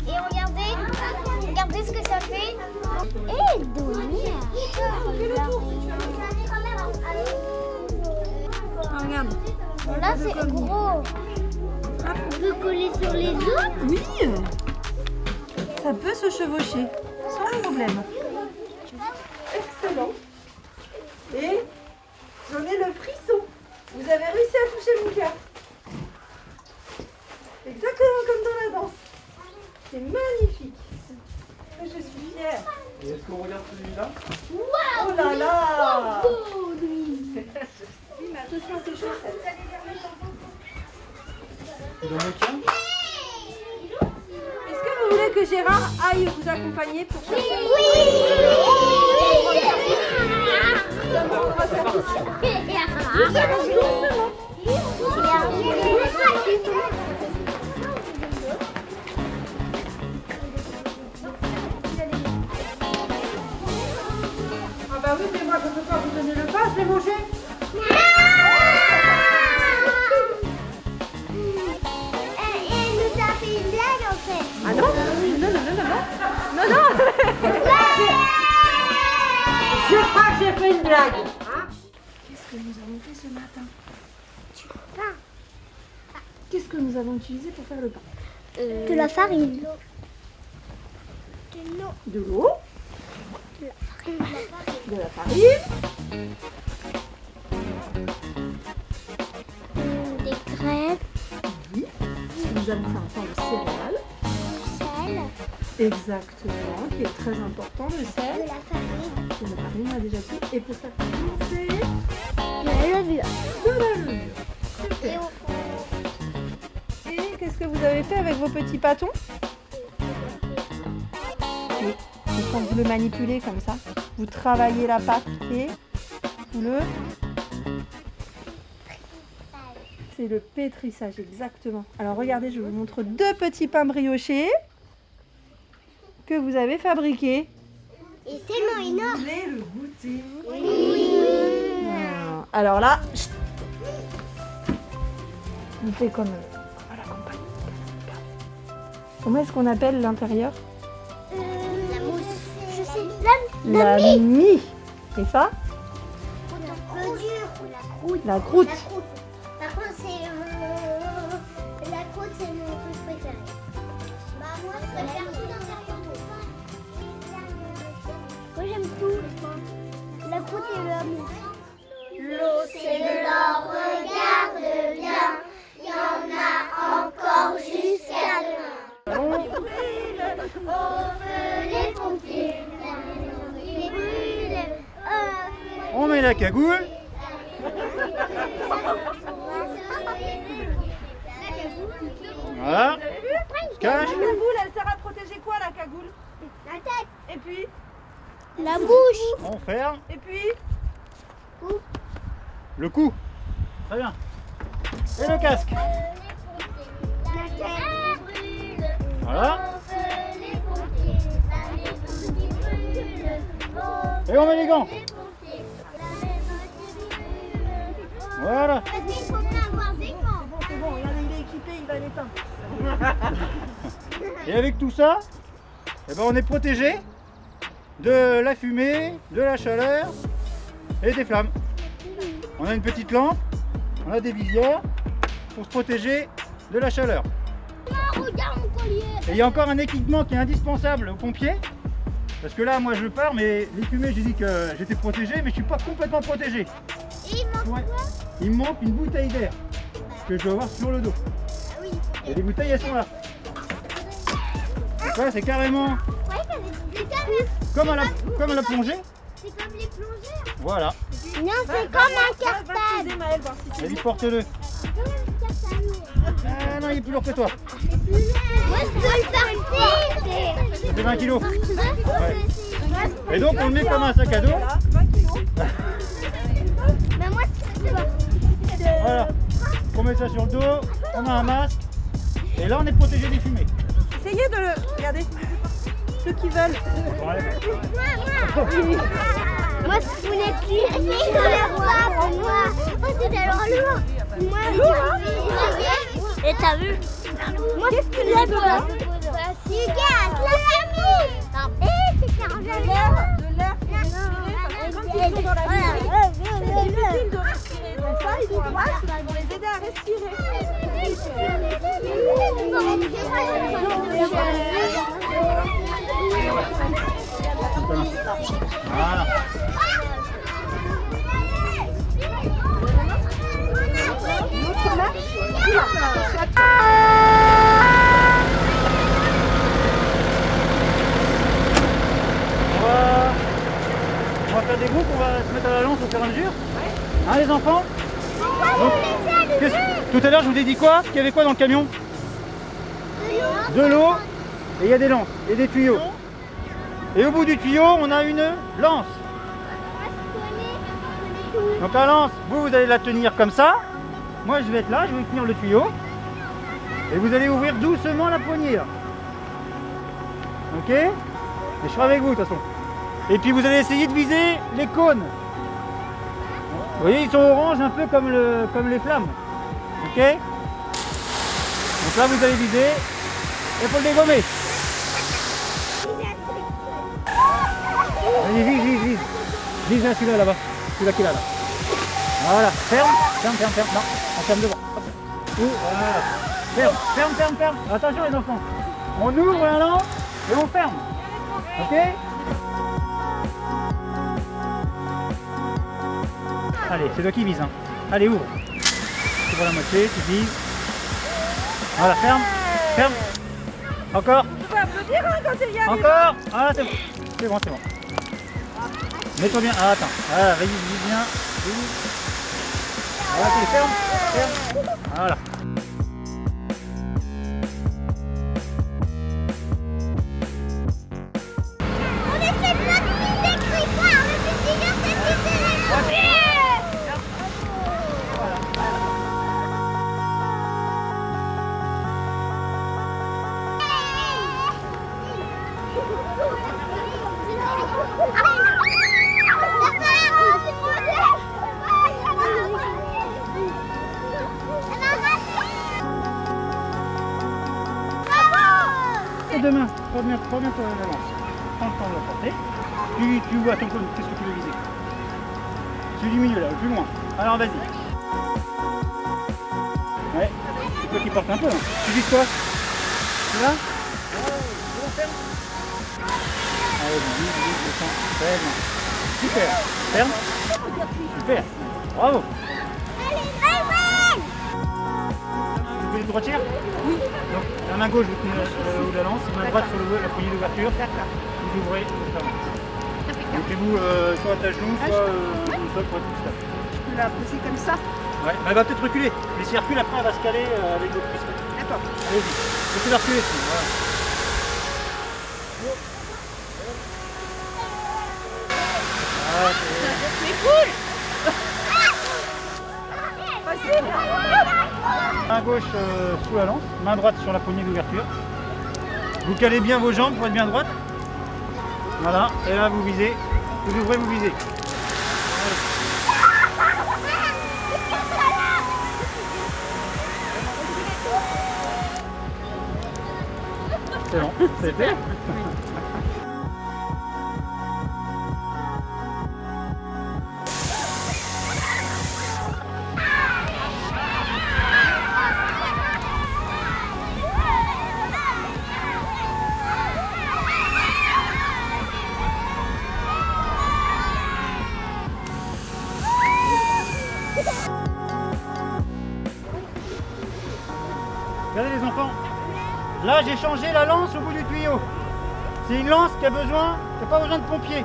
Et regardez ce que ça fait. Et Donia. Regarde. Là, c'est gros. On peut coller sur les autres? Oui, ça peut se chevaucher, sans problème. Excellent. Et j'en ai le frisson. Vous avez réussi à toucher mon cœur. Exactement comme dans la danse. C'est magnifique. Je suis fière. Et est-ce qu'on regarde celui-là? Oh là là. Oui, mais attention à tes chaussettes. Il en est qu'un? Est-ce que vous voulez que Gérard aille vous accompagner pour chercher? Ah bah oui, mais moi je ne peux pas vous donner le pain, je l'ai mangé. Elle nous a fait une blague en fait. Ah non? Non. Je crois que j'ai fait une blague. Qu'est-ce que nous avons fait ce matin? Qu'est-ce que nous avons utilisé pour faire le pain? De la farine. De l'eau, de la farine, Des graines. nous allons faire un pain de céréales. Sel. Exactement, qui est très important, le De sel. la farine. De la farine, on a déjà dit. Et pour faire monter De la levure. de la levure. Et Et qu'est-ce que vous avez fait avec vos petits pâtons? Et quand vous le manipulez comme ça, vous travaillez la pâte et vous le... C'est le pétrissage, exactement. Alors regardez, je vous montre deux petits pains briochés que vous avez fabriqués. Et tellement énorme. Vous voulez le goûter? Alors là, chut. On fait comme à la campagne. Comment est-ce qu'on appelle l'intérieur? La mousse. Je sais. La mie. Et ça? Le dur. La croûte. La croûte. Par contre, c'est la croûte, c'est mon truc préféré. Bah moi, je préfère tout dans un plateau. Moi, j'aime tout. La croûte et la mousse. L'eau, c'est de l'or, regarde la cagoule. Voilà. Se cache. La cagoule, elle sert à protéger quoi la cagoule? La tête. Et puis? La bouche. On ferme. Et puis? Le cou. Très bien. Et le casque. La tête. Voilà. Et on met les gants. Voilà. Parce qu'il faut bien avoir des gants. C'est bon, regardez, il est équipé, il va l'éteindre. Et avec tout ça, eh ben on est protégé de la fumée, de la chaleur et des flammes. On a une petite lampe, on a des visières pour se protéger de la chaleur. Regarde mon collier. Et il y a encore un équipement qui est indispensable aux pompiers. Parce que là, moi je pars, mais les fumées, j'ai dit que j'étais protégé, mais je suis pas complètement protégé. Et il manque Ouais. quoi? Il me manque une bouteille d'air que je dois avoir sur le dos. Ah oui. Et les bouteilles, elles sont là. Donc là, c'est carrément Ouais, c'est comme à la plongée. C'est comme les plongeurs. Voilà. Non, c'est comme un cartable. Baptisez Maëlle, voir si c'est Allez, porte-le. C'est comme un cartable. Ah non, il est plus lourd que toi. Moi, je peux le porter. Ça fait 20 kilos. Et donc, on le met comme un sac à dos. Voilà, 20 kilos. Mais moi, c'est pas. Voilà. On met ça sur le dos. On a un masque. Et là, on est protégé des fumées. Essayez de le... Regardez. Ceux qui veulent. Moi, je voulais plus. C'est le roi pour moi. Oh, c'est tellement lourd. Moi, j'ai et t'as vu? Moi, qu'est-ce qu'il y a dedans? C'est gaz, la famille. C'est carrément De l'air pour respirer. Comme ils sont dans la vie, c'est difficile de respirer. Donc ça, ils ont un masque, ils vont les aider à respirer. Voilà. On va faire des groupes, on va se mettre à la lance au fur et à mesure. Hein les enfants? Donc, tout à l'heure je vous ai dit quoi? Qu'il y avait quoi dans le camion? De l'eau, et il y a des lances et des tuyaux. Et au bout du tuyau, on a une lance. Donc la lance, vous allez la tenir comme ça. Moi je vais être là, je vais tenir le tuyau. Et vous allez ouvrir doucement la poignée là. Ok? Et je serai avec vous de toute façon. Et puis vous allez essayer de viser les cônes. Vous voyez, ils sont orange un peu comme les flammes. Ok? Donc là vous allez viser. Il faut le dégommer. Allez, vise. Vise là, celui-là là-bas. Celui-là qui est là. Voilà, ferme. Non, on ferme devant. Voilà. Ferme. Attention les enfants. On ouvre la lampe et on ferme. Ok? Allez, c'est toi qui vise. Hein. Allez, ouvre. Tu vois la moitié, tu vises. Voilà, ferme. Encore. On peut applaudir hein, quand il y a Encore. Ah, c'est bon. C'est bon. Mets-toi bien. Ah, attends. Ah, vise bien. Voilà, ok, ferme. Voilà. On essaie de la viser, crie pas. Le but du jeu, c'est de viser les gens. Demain, prends bien pour la lance. Prends le temps de la porter. Tu vois ton cône, qu'est-ce que tu veux viser? Celui du milieu là, le plus loin. Alors vas-y. Ouais, c'est toi qui portes un peu. Hein. Tu vises quoi? Celui-là? Allez, vise, descends. Très bien. Super. Ferme. Super. Bravo. Vous voulez une droitière? Oui. Donc la main gauche vous tenez la lance, la main droite sur la poignée d'ouverture. Vous ouvrez, vous fermez. Mettez-vous soit à ta genou, soit au sol pour être plus stable. Je peux la pousser comme ça. Ouais, mais elle va peut-être reculer. Mais si elle recule, après elle va se caler avec votre cuisse. D'accord. Allez-y, laissez-la reculer. Voilà. Ah, C'est cool. main gauche sous la lance, main droite sur la poignée d'ouverture. Vous calez bien vos jambes pour être bien droite. Voilà, et là vous visez. Vous ouvrez, vous visez. C'est bon, c'est fait. Regardez les enfants, là j'ai changé la lance au bout du tuyau. C'est une lance qui n'a pas besoin de pompier.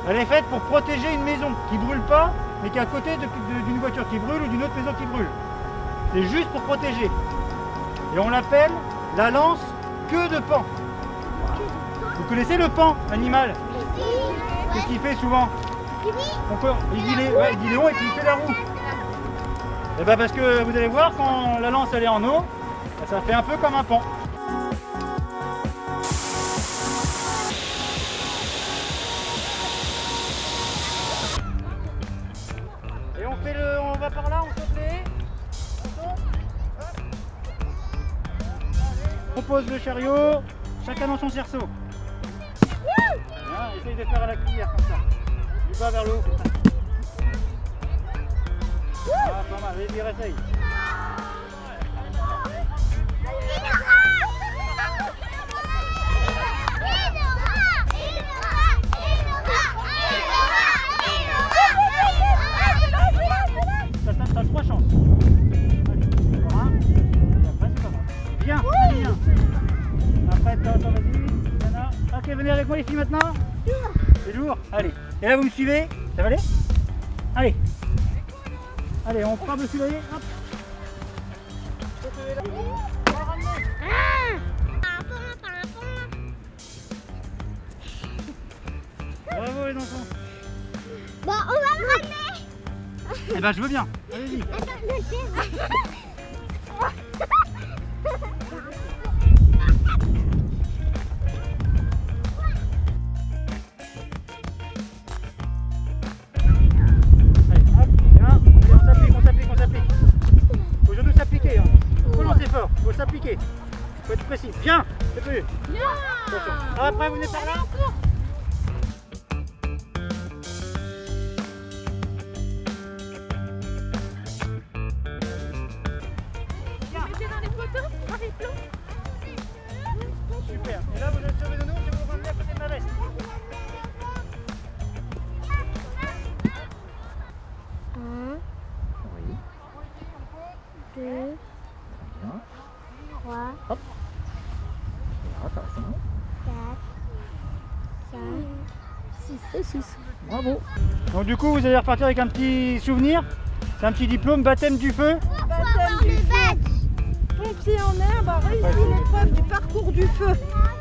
Elle est faite pour protéger une maison qui ne brûle pas, mais qui est à côté d'une voiture qui brûle ou d'une autre maison qui brûle. C'est juste pour protéger. Et on l'appelle la lance queue de paon. Vous connaissez le paon, animal? Qu'est-ce qu'il fait souvent? Il dit léon et puis il fait la roue. Et bien parce que vous allez voir, quand la lance elle est en eau, ça fait un peu comme un pont. Et on va par là, on saute les haies. On pose le chariot, chacun dans son cerceau. Bien, essaye de faire à la cuillère comme ça. Du bas vers le haut. Ah, pas mal, vas-y, réessaye. T'as 3 chances. Allez, encore un. Et après, c'est pas mal. Bien, bien. Après, attends, vas-y. Yana. Ok, venez avec moi les filles maintenant. C'est lourd. Allez. Et là, vous me suivez. Ça va aller? Allez. Allez, on frappe dessus l'œil. Hop. Bravo les enfants. Bon, on va le ramener. Eh ben, je veux bien. Allez-y. Faut surtout s'appliquer. Hein. Faut lancer fort, faut s'appliquer. Faut être précis. Bien, c'est plus. Attention. Après, vous venez par là. Super. Et là, vous êtes sur le dos, et vous revenez à côté de ma veste. 1, 2, 3, 4, 5, 6 et 6. Bravo. Donc du coup, vous allez repartir avec un petit souvenir. C'est un petit diplôme, baptême du feu. Baptême du feu. Pompier en herbe a réussi l'épreuve du parcours du feu.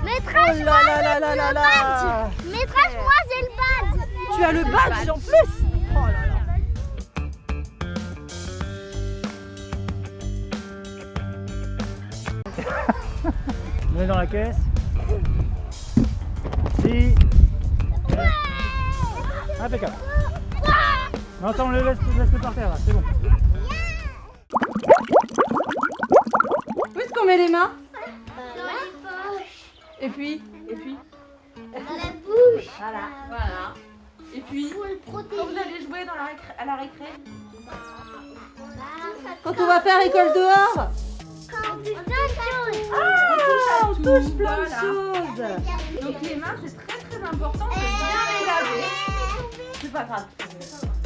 Maîtresse, Oh là là là là là là. Maîtresse, moi j'ai le badge. Tu as le badge en plus. Oh là là. On est dans la caisse. Si. Impeccable. Non, attends, on le laisse par terre là, c'est bon. Où est-ce qu'on met les mains? Dans la poche. Et puis Dans la bouche. Voilà. Et puis, Faut le protéger. quand vous allez jouer à la récré? Bah, Quand on va faire école dehors? quand on touche plein de choses. Ah, on touche plein de choses. Donc les mains, c'est très très important de bien les laver. C'est pas grave.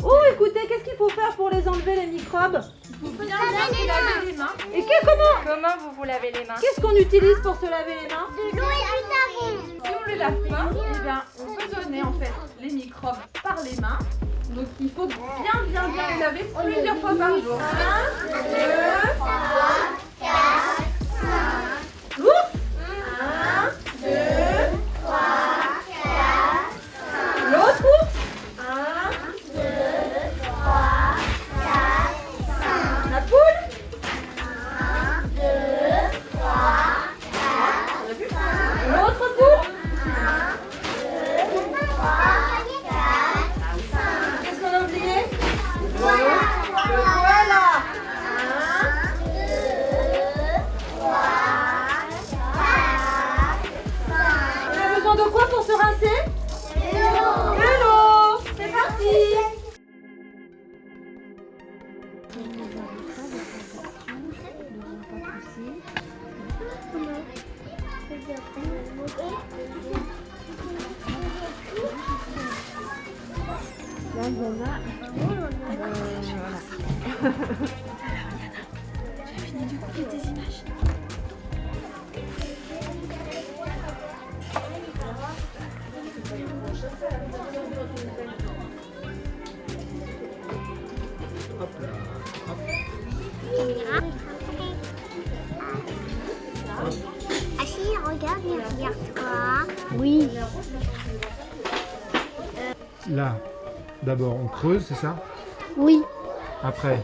Oh, écoutez, qu'est-ce qu'il faut faire pour les enlever les microbes? Il faut bien se laver les mains. Et comment Comment vous vous lavez les mains? Qu'est-ce qu'on utilise pour se laver les mains? De l'eau et du savon. Si on les lave pas, eh bien, on peut donner en fait les microbes par les mains. Donc il faut bien les laver plusieurs fois par jour. 1, 2, 3, 4, 5. Ouf! 1, 2, 3, 4, 5. L'autre ours? 1, 2, 3, 4, 5. La poule? 1, 2, 3, 4, 5. L'autre poule? 1, 2, 3, 4, 5. Qu'est-ce qu'on a oublié? Voilà. 1, 2, 3, 4, 5. On a besoin de quoi pour se rincer? De l'eau. C'est parti. Achille, regarde, regarde-toi. Oui. Là, d'abord on creuse, c'est ça? Oui. Après,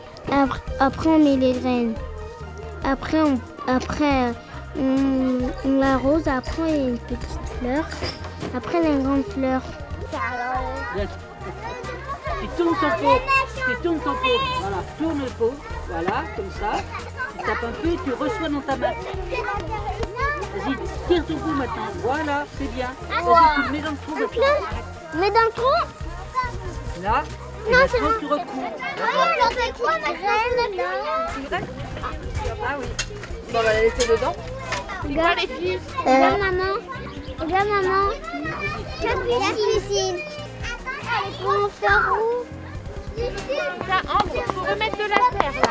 Après, on met les graines. Après, on l'arrose. Après, il y a une petite fleur. Après, il y a une grande fleur. Tu tournes ton pot, voilà, tourne le pot, voilà, comme ça, tu tapes un peu, tu reçois dans ta main. Vas-y, tire ton pot maintenant, voilà, c'est bien. Vas-y, tu le mets dans le trou maintenant. Mais dans le trou? Là, et maintenant tu recouvres. on fait quoi, ma graine? Ah oui. Bon, on va la laisser dedans. Regarde les filles. Regarde maman. Regarde maman. La piscine. On sort où? Ça, Ambre, faut remettre de la terre là.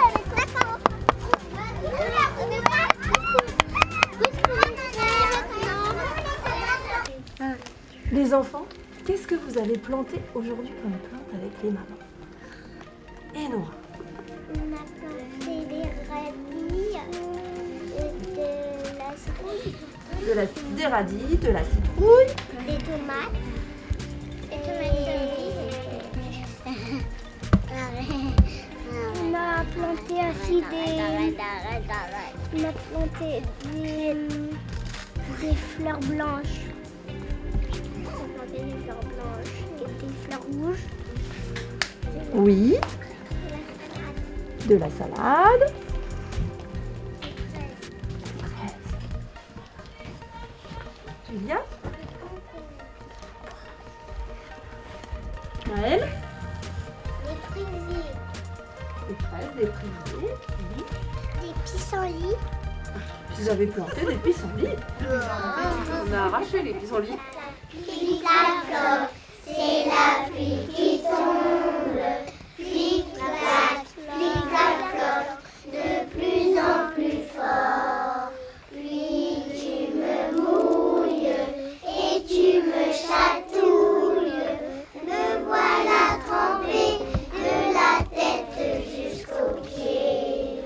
Les enfants, qu'est-ce que vous avez planté aujourd'hui comme plante avec les mamans? Et Nora? On a planté des radis et de la citrouille. Des radis, de la citrouille. Des tomates. On a planté aussi des fleurs blanches. On a planté des fleurs blanches et des fleurs rouges. Oui. De la salade. Julia? Maëlle? Des fraisiers. Des fraises, des frisiers. Oui. Des pissenlits. Vous avez planté des pissenlits? On a arraché les pissenlits. Flic-flac, c'est la pluie qui tombe. Flic-flac, flic-flac, de plus en plus fort. Puis tu me mouilles et tu me chatouilles. Me voilà trempée de la tête jusqu'aux pieds.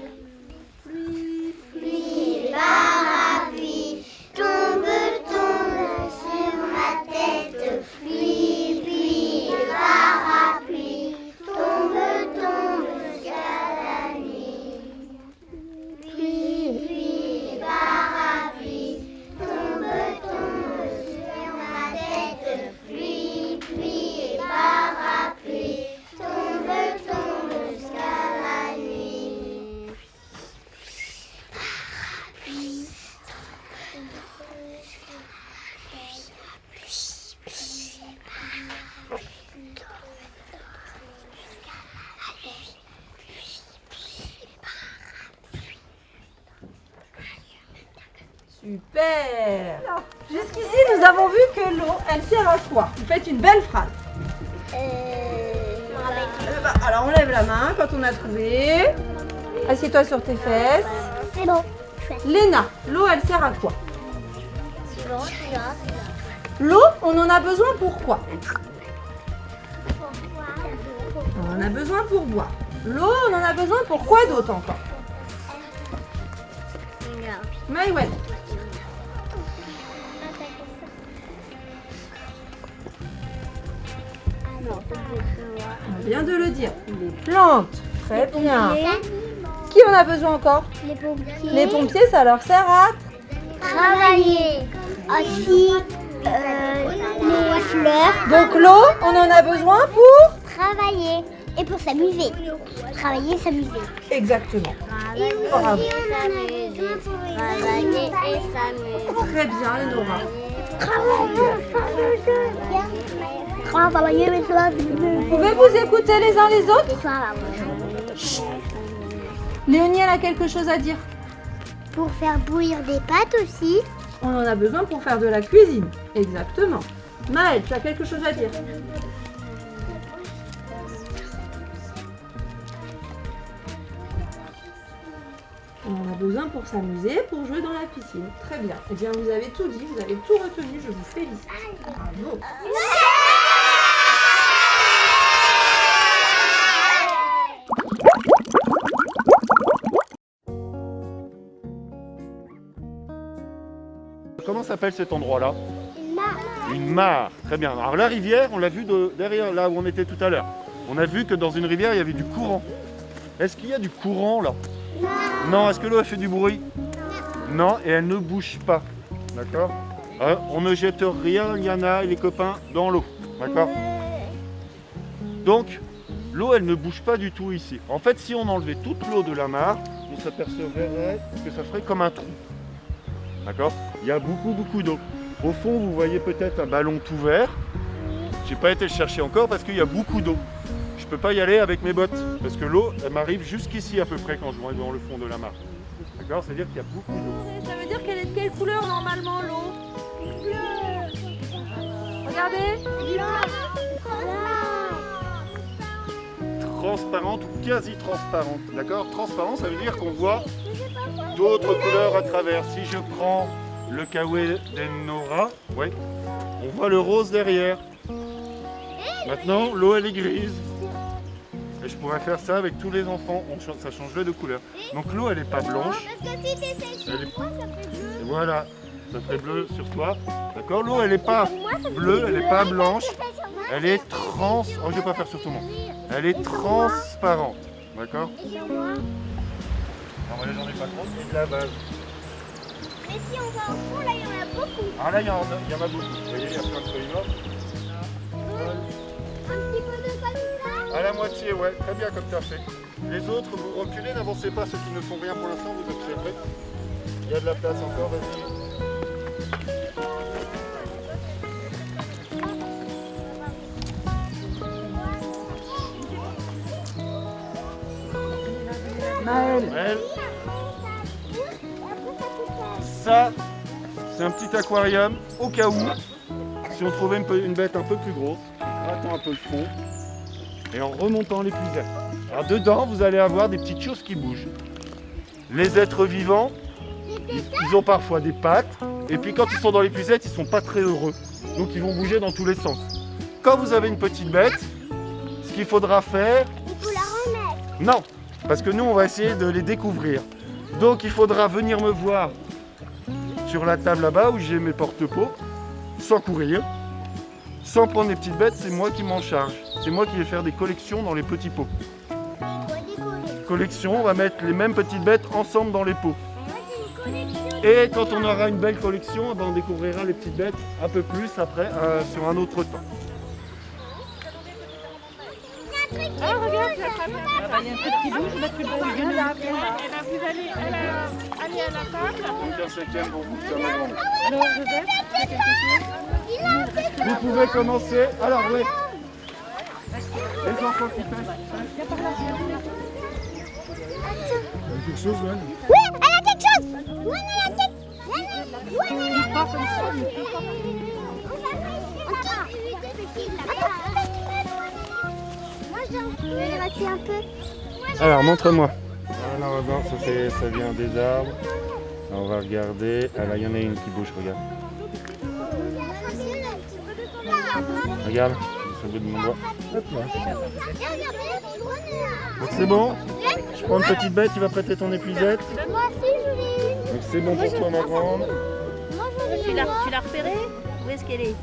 Pluie, parapluie, tombe sur ma tête. Pluie, parapluie, tombe jusqu'à la nuit. Pluie, parapluie, tombe sur ma tête. Pluie, parapluie, tombe jusqu'à la nuit. Super! Jusqu'ici, nous avons vu que l'eau, elle sert à quoi? Vous faites une belle phrase. Alors, on lève la main quand on a trouvé. Assieds-toi sur tes fesses. C'est bon. Léna, l'eau, elle sert à quoi? L'eau, on en a besoin pour quoi? On en a besoin pour boire. L'eau, on en a besoin pour quoi d'autre encore? Maïwen. On vient de le dire. Les plantes. Très bien. Qui en a besoin encore? Les pompiers. Les pompiers, ça leur sert à... Travailler. Aussi, les fleurs. Donc l'eau, on en a besoin pour... Travailler. Et pour s'amuser. Travailler, s'amuser. Exactement. Bravo. Travailler et s'amuser. Très bien, Lénora. Travailler et s'amuser. Vous pouvez vous écouter les uns les autres? Léonie, elle a quelque chose à dire. Pour faire bouillir des pâtes aussi. On en a besoin pour faire de la cuisine. Exactement. Maëlle, tu as quelque chose à dire? On en a besoin pour s'amuser, pour jouer dans la piscine. Très bien. Eh bien, vous avez tout dit, vous avez tout retenu. Je vous félicite. Bravo. Comment s'appelle cet endroit-là? Une mare. Une mare. Très bien. Alors la rivière, on l'a vu derrière là où on était tout à l'heure. On a vu que dans une rivière, il y avait du courant. Est-ce qu'il y a du courant là? Non. Est-ce que l'eau a fait du bruit? Non, et elle ne bouge pas. D'accord? On ne jette rien, Yana et les copains, dans l'eau. D'accord? Donc, l'eau, elle ne bouge pas du tout ici. En fait, si on enlevait toute l'eau de la mare, on s'apercevrait que ça ferait comme un trou. D'accord? Il y a beaucoup d'eau. Au fond, vous voyez peut-être un ballon tout vert. J'ai pas été le chercher encore parce qu'il y a beaucoup d'eau. Je peux pas y aller avec mes bottes parce que l'eau, elle m'arrive jusqu'ici à peu près quand je vais dans le fond de la mare. D'accord? C'est-à-dire qu'il y a beaucoup d'eau. Ça veut dire qu'elle est de quelle couleur normalement l'eau? Regardez. Transparente ou quasi transparente. D'accord? Transparent, ça veut dire qu'on voit d'autres couleurs à travers. Si je prends le Kawe d'Enora, ouais, on voit le rose derrière. Maintenant, l'eau elle est grise. Et je pourrais faire ça avec tous les enfants. Ça changerait de couleur. Donc l'eau elle n'est pas blanche. Parce que si t'essayes sur moi, ça fait bleu. Et voilà, ça fait bleu sur toi. D'accord? L'eau elle n'est pas bleue, elle n'est pas blanche. Elle est trans. Oh, je vais pas faire sur tout le monde. Elle est transparente. D'accord? Alors là, j'en ai pas trop, c'est de la base. Mais si on va au fond, là, il y en a beaucoup. Ah là, il y en a beaucoup. Vous voyez, il y a plein de feuilles mortes. Un petit peu de comme ça. À la moitié, ouais. Très bien comme tu as fait. Les autres, vous reculez, n'avancez pas. Ceux qui ne font rien pour l'instant, vous observez. Il y a de la place encore, vas-y. Maëlle. Ça, c'est un petit aquarium au cas où, si on trouvait une bête un peu plus grosse, en grattant un peu le fond et en remontant l'épuisette. Alors dedans, vous allez avoir des petites choses qui bougent. Les êtres vivants, ils ont parfois des pattes, et puis quand ils sont dans l'épuisette, ils ne sont pas très heureux. Donc ils vont bouger dans tous les sens. Quand vous avez une petite bête, ce qu'il faudra faire... Il faut la remettre. Non, parce que nous, on va essayer de les découvrir. Donc il faudra venir me voir sur la table là-bas où j'ai mes porte-pots, sans courir, sans prendre les petites bêtes, c'est moi qui m'en charge. C'est moi qui vais faire des collections dans les petits pots. Collection, on va mettre les mêmes petites bêtes ensemble dans les pots. Et quand on aura une belle collection, on découvrira les petites bêtes un peu plus après, sur un autre temps. Ah, regarde, il y a un truc qui bouge, là, tu le viens de la vous allez aller à la table. Donc un cinquième pour vous, ça va grande. Alors, Joseph, tu as quelque chose? Vous pouvez commencer. Alors, oui. Les enfants qui pêchent. Quelque chose, Wan? Oui, elle a quelque chose. Oui, elle a quelque chose. Oui, elle a quelque chose. Moi, j'ai un peu. Alors, montre-moi. Alors non, ça vient des arbres. Alors, on va regarder. Ah là, il y en a une qui bouge, regarde. Regarde, c'est au bout de mon doigt. Hop là. Donc c'est bon. Je prends une petite bête, tu vas prêter ton épuisette. Moi aussi, je l'ai. Donc c'est bon pour toi, ma grande. Tu l'as repérée? Où est-ce qu'elle est?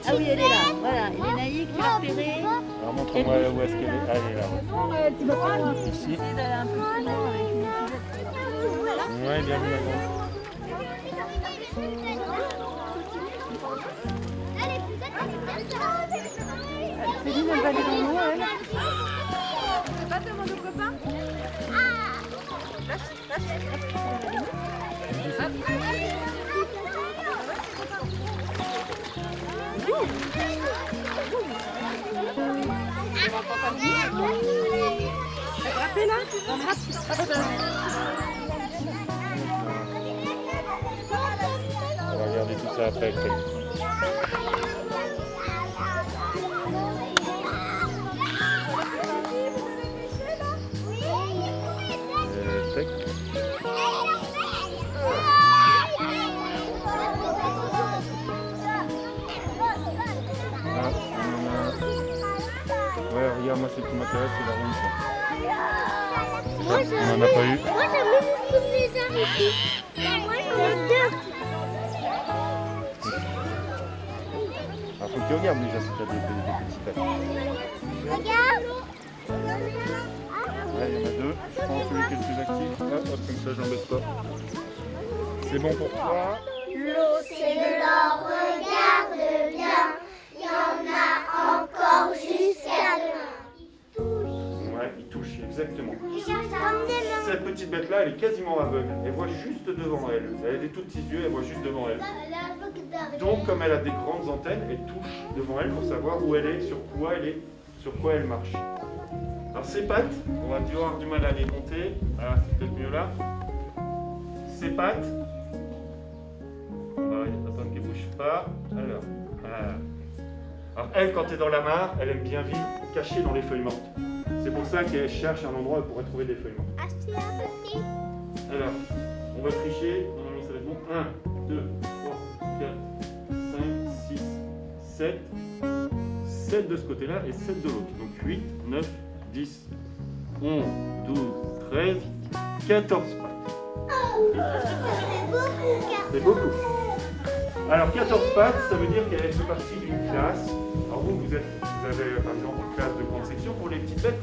Ah oui, elle est là. Voilà, elle est naïve, tu l'as repérée. Alors montre-moi où est-ce qu'elle est. Ah, elle est là. Ici. Ouais, bien vu, ma grande. Céline, elle va aller dans l'eau, elle. Tu veux pas demander au copain? Attrapez là. On va regarder tout ça après. Tac. Ouais, regarde, moi, ce qui m'intéresse, c'est la ronde. Moi, On n'en a pas eu. Moi, j'aime bien toutes les arbres ici. Moi, j'en ai deux. Alors, faut que tu regardes déjà si tu as des petits tas. Regarde. Ouais, il y en a deux. Je prends celui qui est le plus actif. Hop, comme ça, je l'embête pas. C'est bon pour toi. L'eau, c'est de l'or, regarde bien. Il y en a encore jusqu'à demain. Ouais, il touche, exactement. Il cherche comme des mains. Cette petite bête-là, elle est quasiment aveugle. Elle voit juste devant elle. Elle a des tout petits yeux, elle voit juste devant elle. Donc, comme elle a des grandes antennes, elle touche devant elle pour savoir où elle est, sur quoi elle marche. Alors, ses pattes, on va avoir du mal à les monter. Ah, c'est peut-être mieux là. Ses pattes, on va attendre qu'elle ne bouge pas. Alors, voilà. Alors, elle, quand elle est dans la mare, elle aime bien vivre cachée dans les feuilles mortes. C'est pour ça qu'elle cherche un endroit où elle pourrait trouver des feuilles mortes. Acheter un petit. Alors, on va tricher. Normalement, ça va être bon. 1, 2, 3, 4, 5, 6, 7. 7 de ce côté-là et 7 de l'autre. Donc 8, 9, 10, 11, 12, 13, 14 pattes. C'est beaucoup. Alors 14 pattes, ça veut dire qu'elle fait partie d'une classe. Alors vous avez par exemple une classe de grande section. Pour les petites bêtes,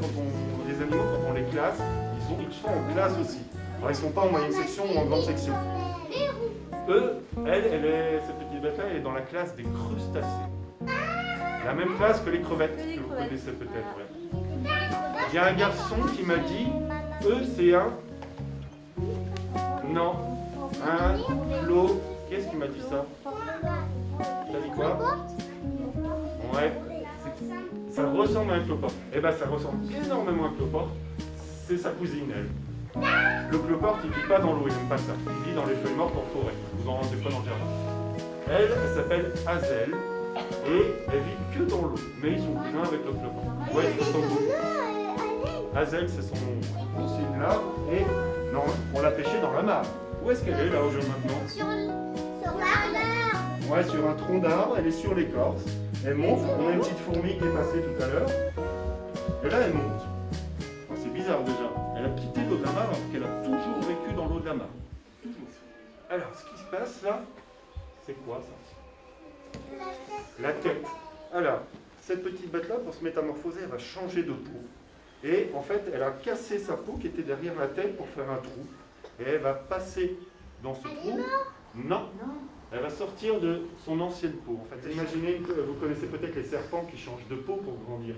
les animaux, quand on les classe, ils sont en classe aussi. Alors ils ne sont pas en moyenne section ou en grande section. Eux, cette petite bête-là, elle est dans la classe des crustacés. La même classe que les crevettes, que vous connaissez peut-être. Ouais. Il y a un garçon qui m'a dit, c'est un... Non. Un lot... Qu'est-ce qui m'a dit ça? T'as dit quoi? Ouais. Ça ressemble à un cloporte. Eh ben ça ressemble énormément à un cloporte. C'est sa cousine, elle. Le cloporte, il ne vit pas dans l'eau, il n'aime pas ça. Il vit dans les feuilles mortes en forêt. Vous en rendez pas dans le jardin. Elle s'appelle Hazel. Et elle vit que dans l'eau. Mais ils sont cousins avec le cloporte. Ouais, ils sont beaux. Hazel, c'est son nom. C'est une larve. Et non, on l'a pêchée dans la mare. Où est-ce qu'elle est là aujourd'hui maintenant? Sur l'arbre. Ouais, sur un tronc d'arbre, elle est sur l'écorce. Elle monte. On a une petite fourmi qui est passée tout à l'heure. Et là, elle monte. Oh, c'est bizarre déjà. Elle a quitté l'eau de la mare alors qu'elle a toujours vécu dans l'eau de la mare. Toujours. Alors, ce qui se passe là, c'est quoi ça? La tête. Alors, cette petite bête-là, pour se métamorphoser, elle va changer de peau. Et en fait, elle a cassé sa peau qui était derrière la tête pour faire un trou. Et elle va passer dans ce trou. Non. Elle va sortir de son ancienne peau. En fait, imaginez, vous connaissez peut-être les serpents qui changent de peau pour grandir.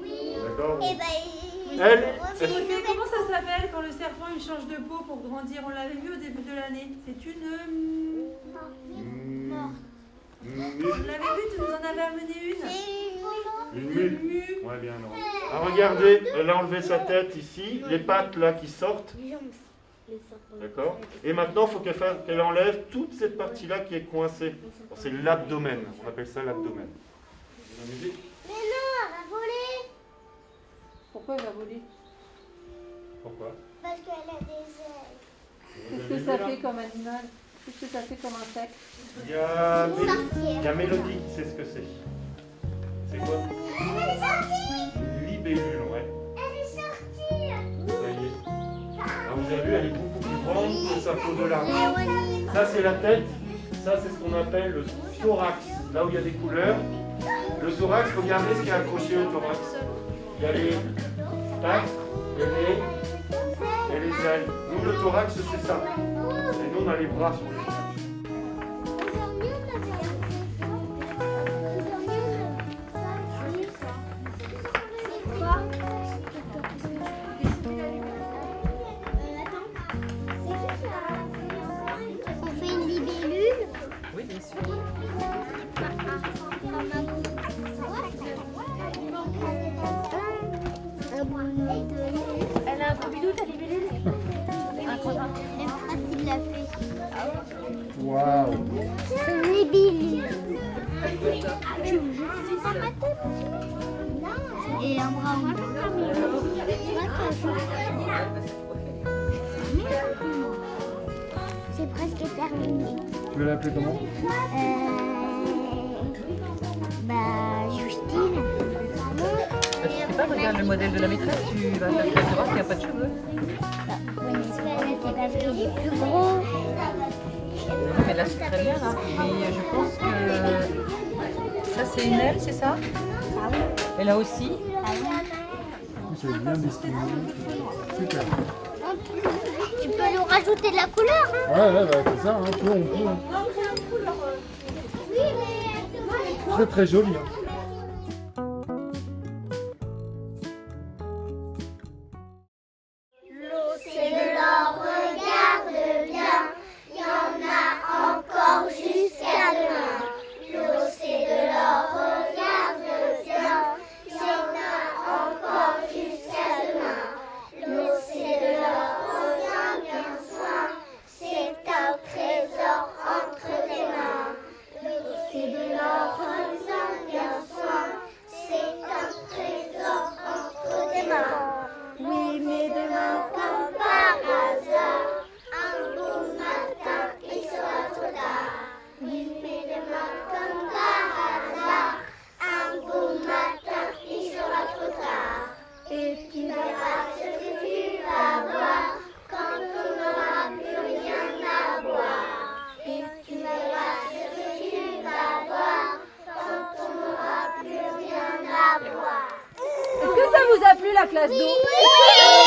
Oui. D'accord? Et ben, Comment ça s'appelle quand le serpent il change de peau pour grandir? On l'avait vu au début de l'année. C'est une... On l'avait vu, tu nous en avais amené une. Une mue. Ouais, bien non. Alors regardez, elle a enlevé sa tête ici, les pattes là qui sortent. D'accord? Et maintenant, il faut qu'elle enlève toute cette partie-là qui est coincée. C'est l'abdomen. On appelle ça l'abdomen. Mais non, elle a volé. Pourquoi elle va voler? Pourquoi? Parce qu'elle a des ailes. Qu'est-ce que ça fait comme animal? Qu'est-ce que ça fait comme insecte? Il y a Mélodie qui sait ce que c'est. C'est quoi? Elle est sortie! Une libellule, ouais. Elle est sortie! Ça y est. Ah, vous avez vu, elle est beaucoup plus grande que sa peau de larve. Ça, c'est la tête. Ça, c'est ce qu'on appelle le thorax. Là où il y a des couleurs. Le thorax, regardez ce qui est accroché au thorax. Il y a les pattes et les ailes. Nous, le thorax, c'est ça. Et nous, on a les bras sur le thorax. On fait une libellule. Oui, bien sûr. Elle a un gros bidou, ta libellule? Il l'a fait. Waouh. C'est une libellule. Et un bras où? C'est presque terminé. Tu veux l'appeler comment? Justine. Je sais pas, regarde le modèle de la maîtresse, tu vas voir qu'il n'y a pas de cheveux. C'est parce qu'il est plus gros. Non, mais là c'est très bien là. Mais je pense que ça c'est une aile, c'est ça? Ah oui. Et là aussi? Ah oui. C'est bien destiné. Super. Tu peux nous rajouter de la couleur, hein? Ouais, c'est ça, on peut. Oui, mais... Très très joli. Hein. L'eau, c'est de l'or, regarde bien. Il y en a encore jusqu'à demain. L'eau, c'est de l'or, regarde bien. Il y en a encore jusqu'à demain. L'eau, c'est de l'or, regarde bien soin. C'est un trésor entre tes mains. L'eau, c'est de l'or, regarde bien soin. C'est un trésor entre tes mains. Oui, mais demain, comme par hasard, un beau matin, il sera trop tard. Oui, mais demain, comme par hasard, un beau matin, il sera trop tard. Et tu verras ce que tu vas voir quand on n'aura plus rien à boire. Et tu verras ce que tu vas voir quand on n'aura plus rien à boire. Est-ce que ça vous a plu la classe d'eau? Oui.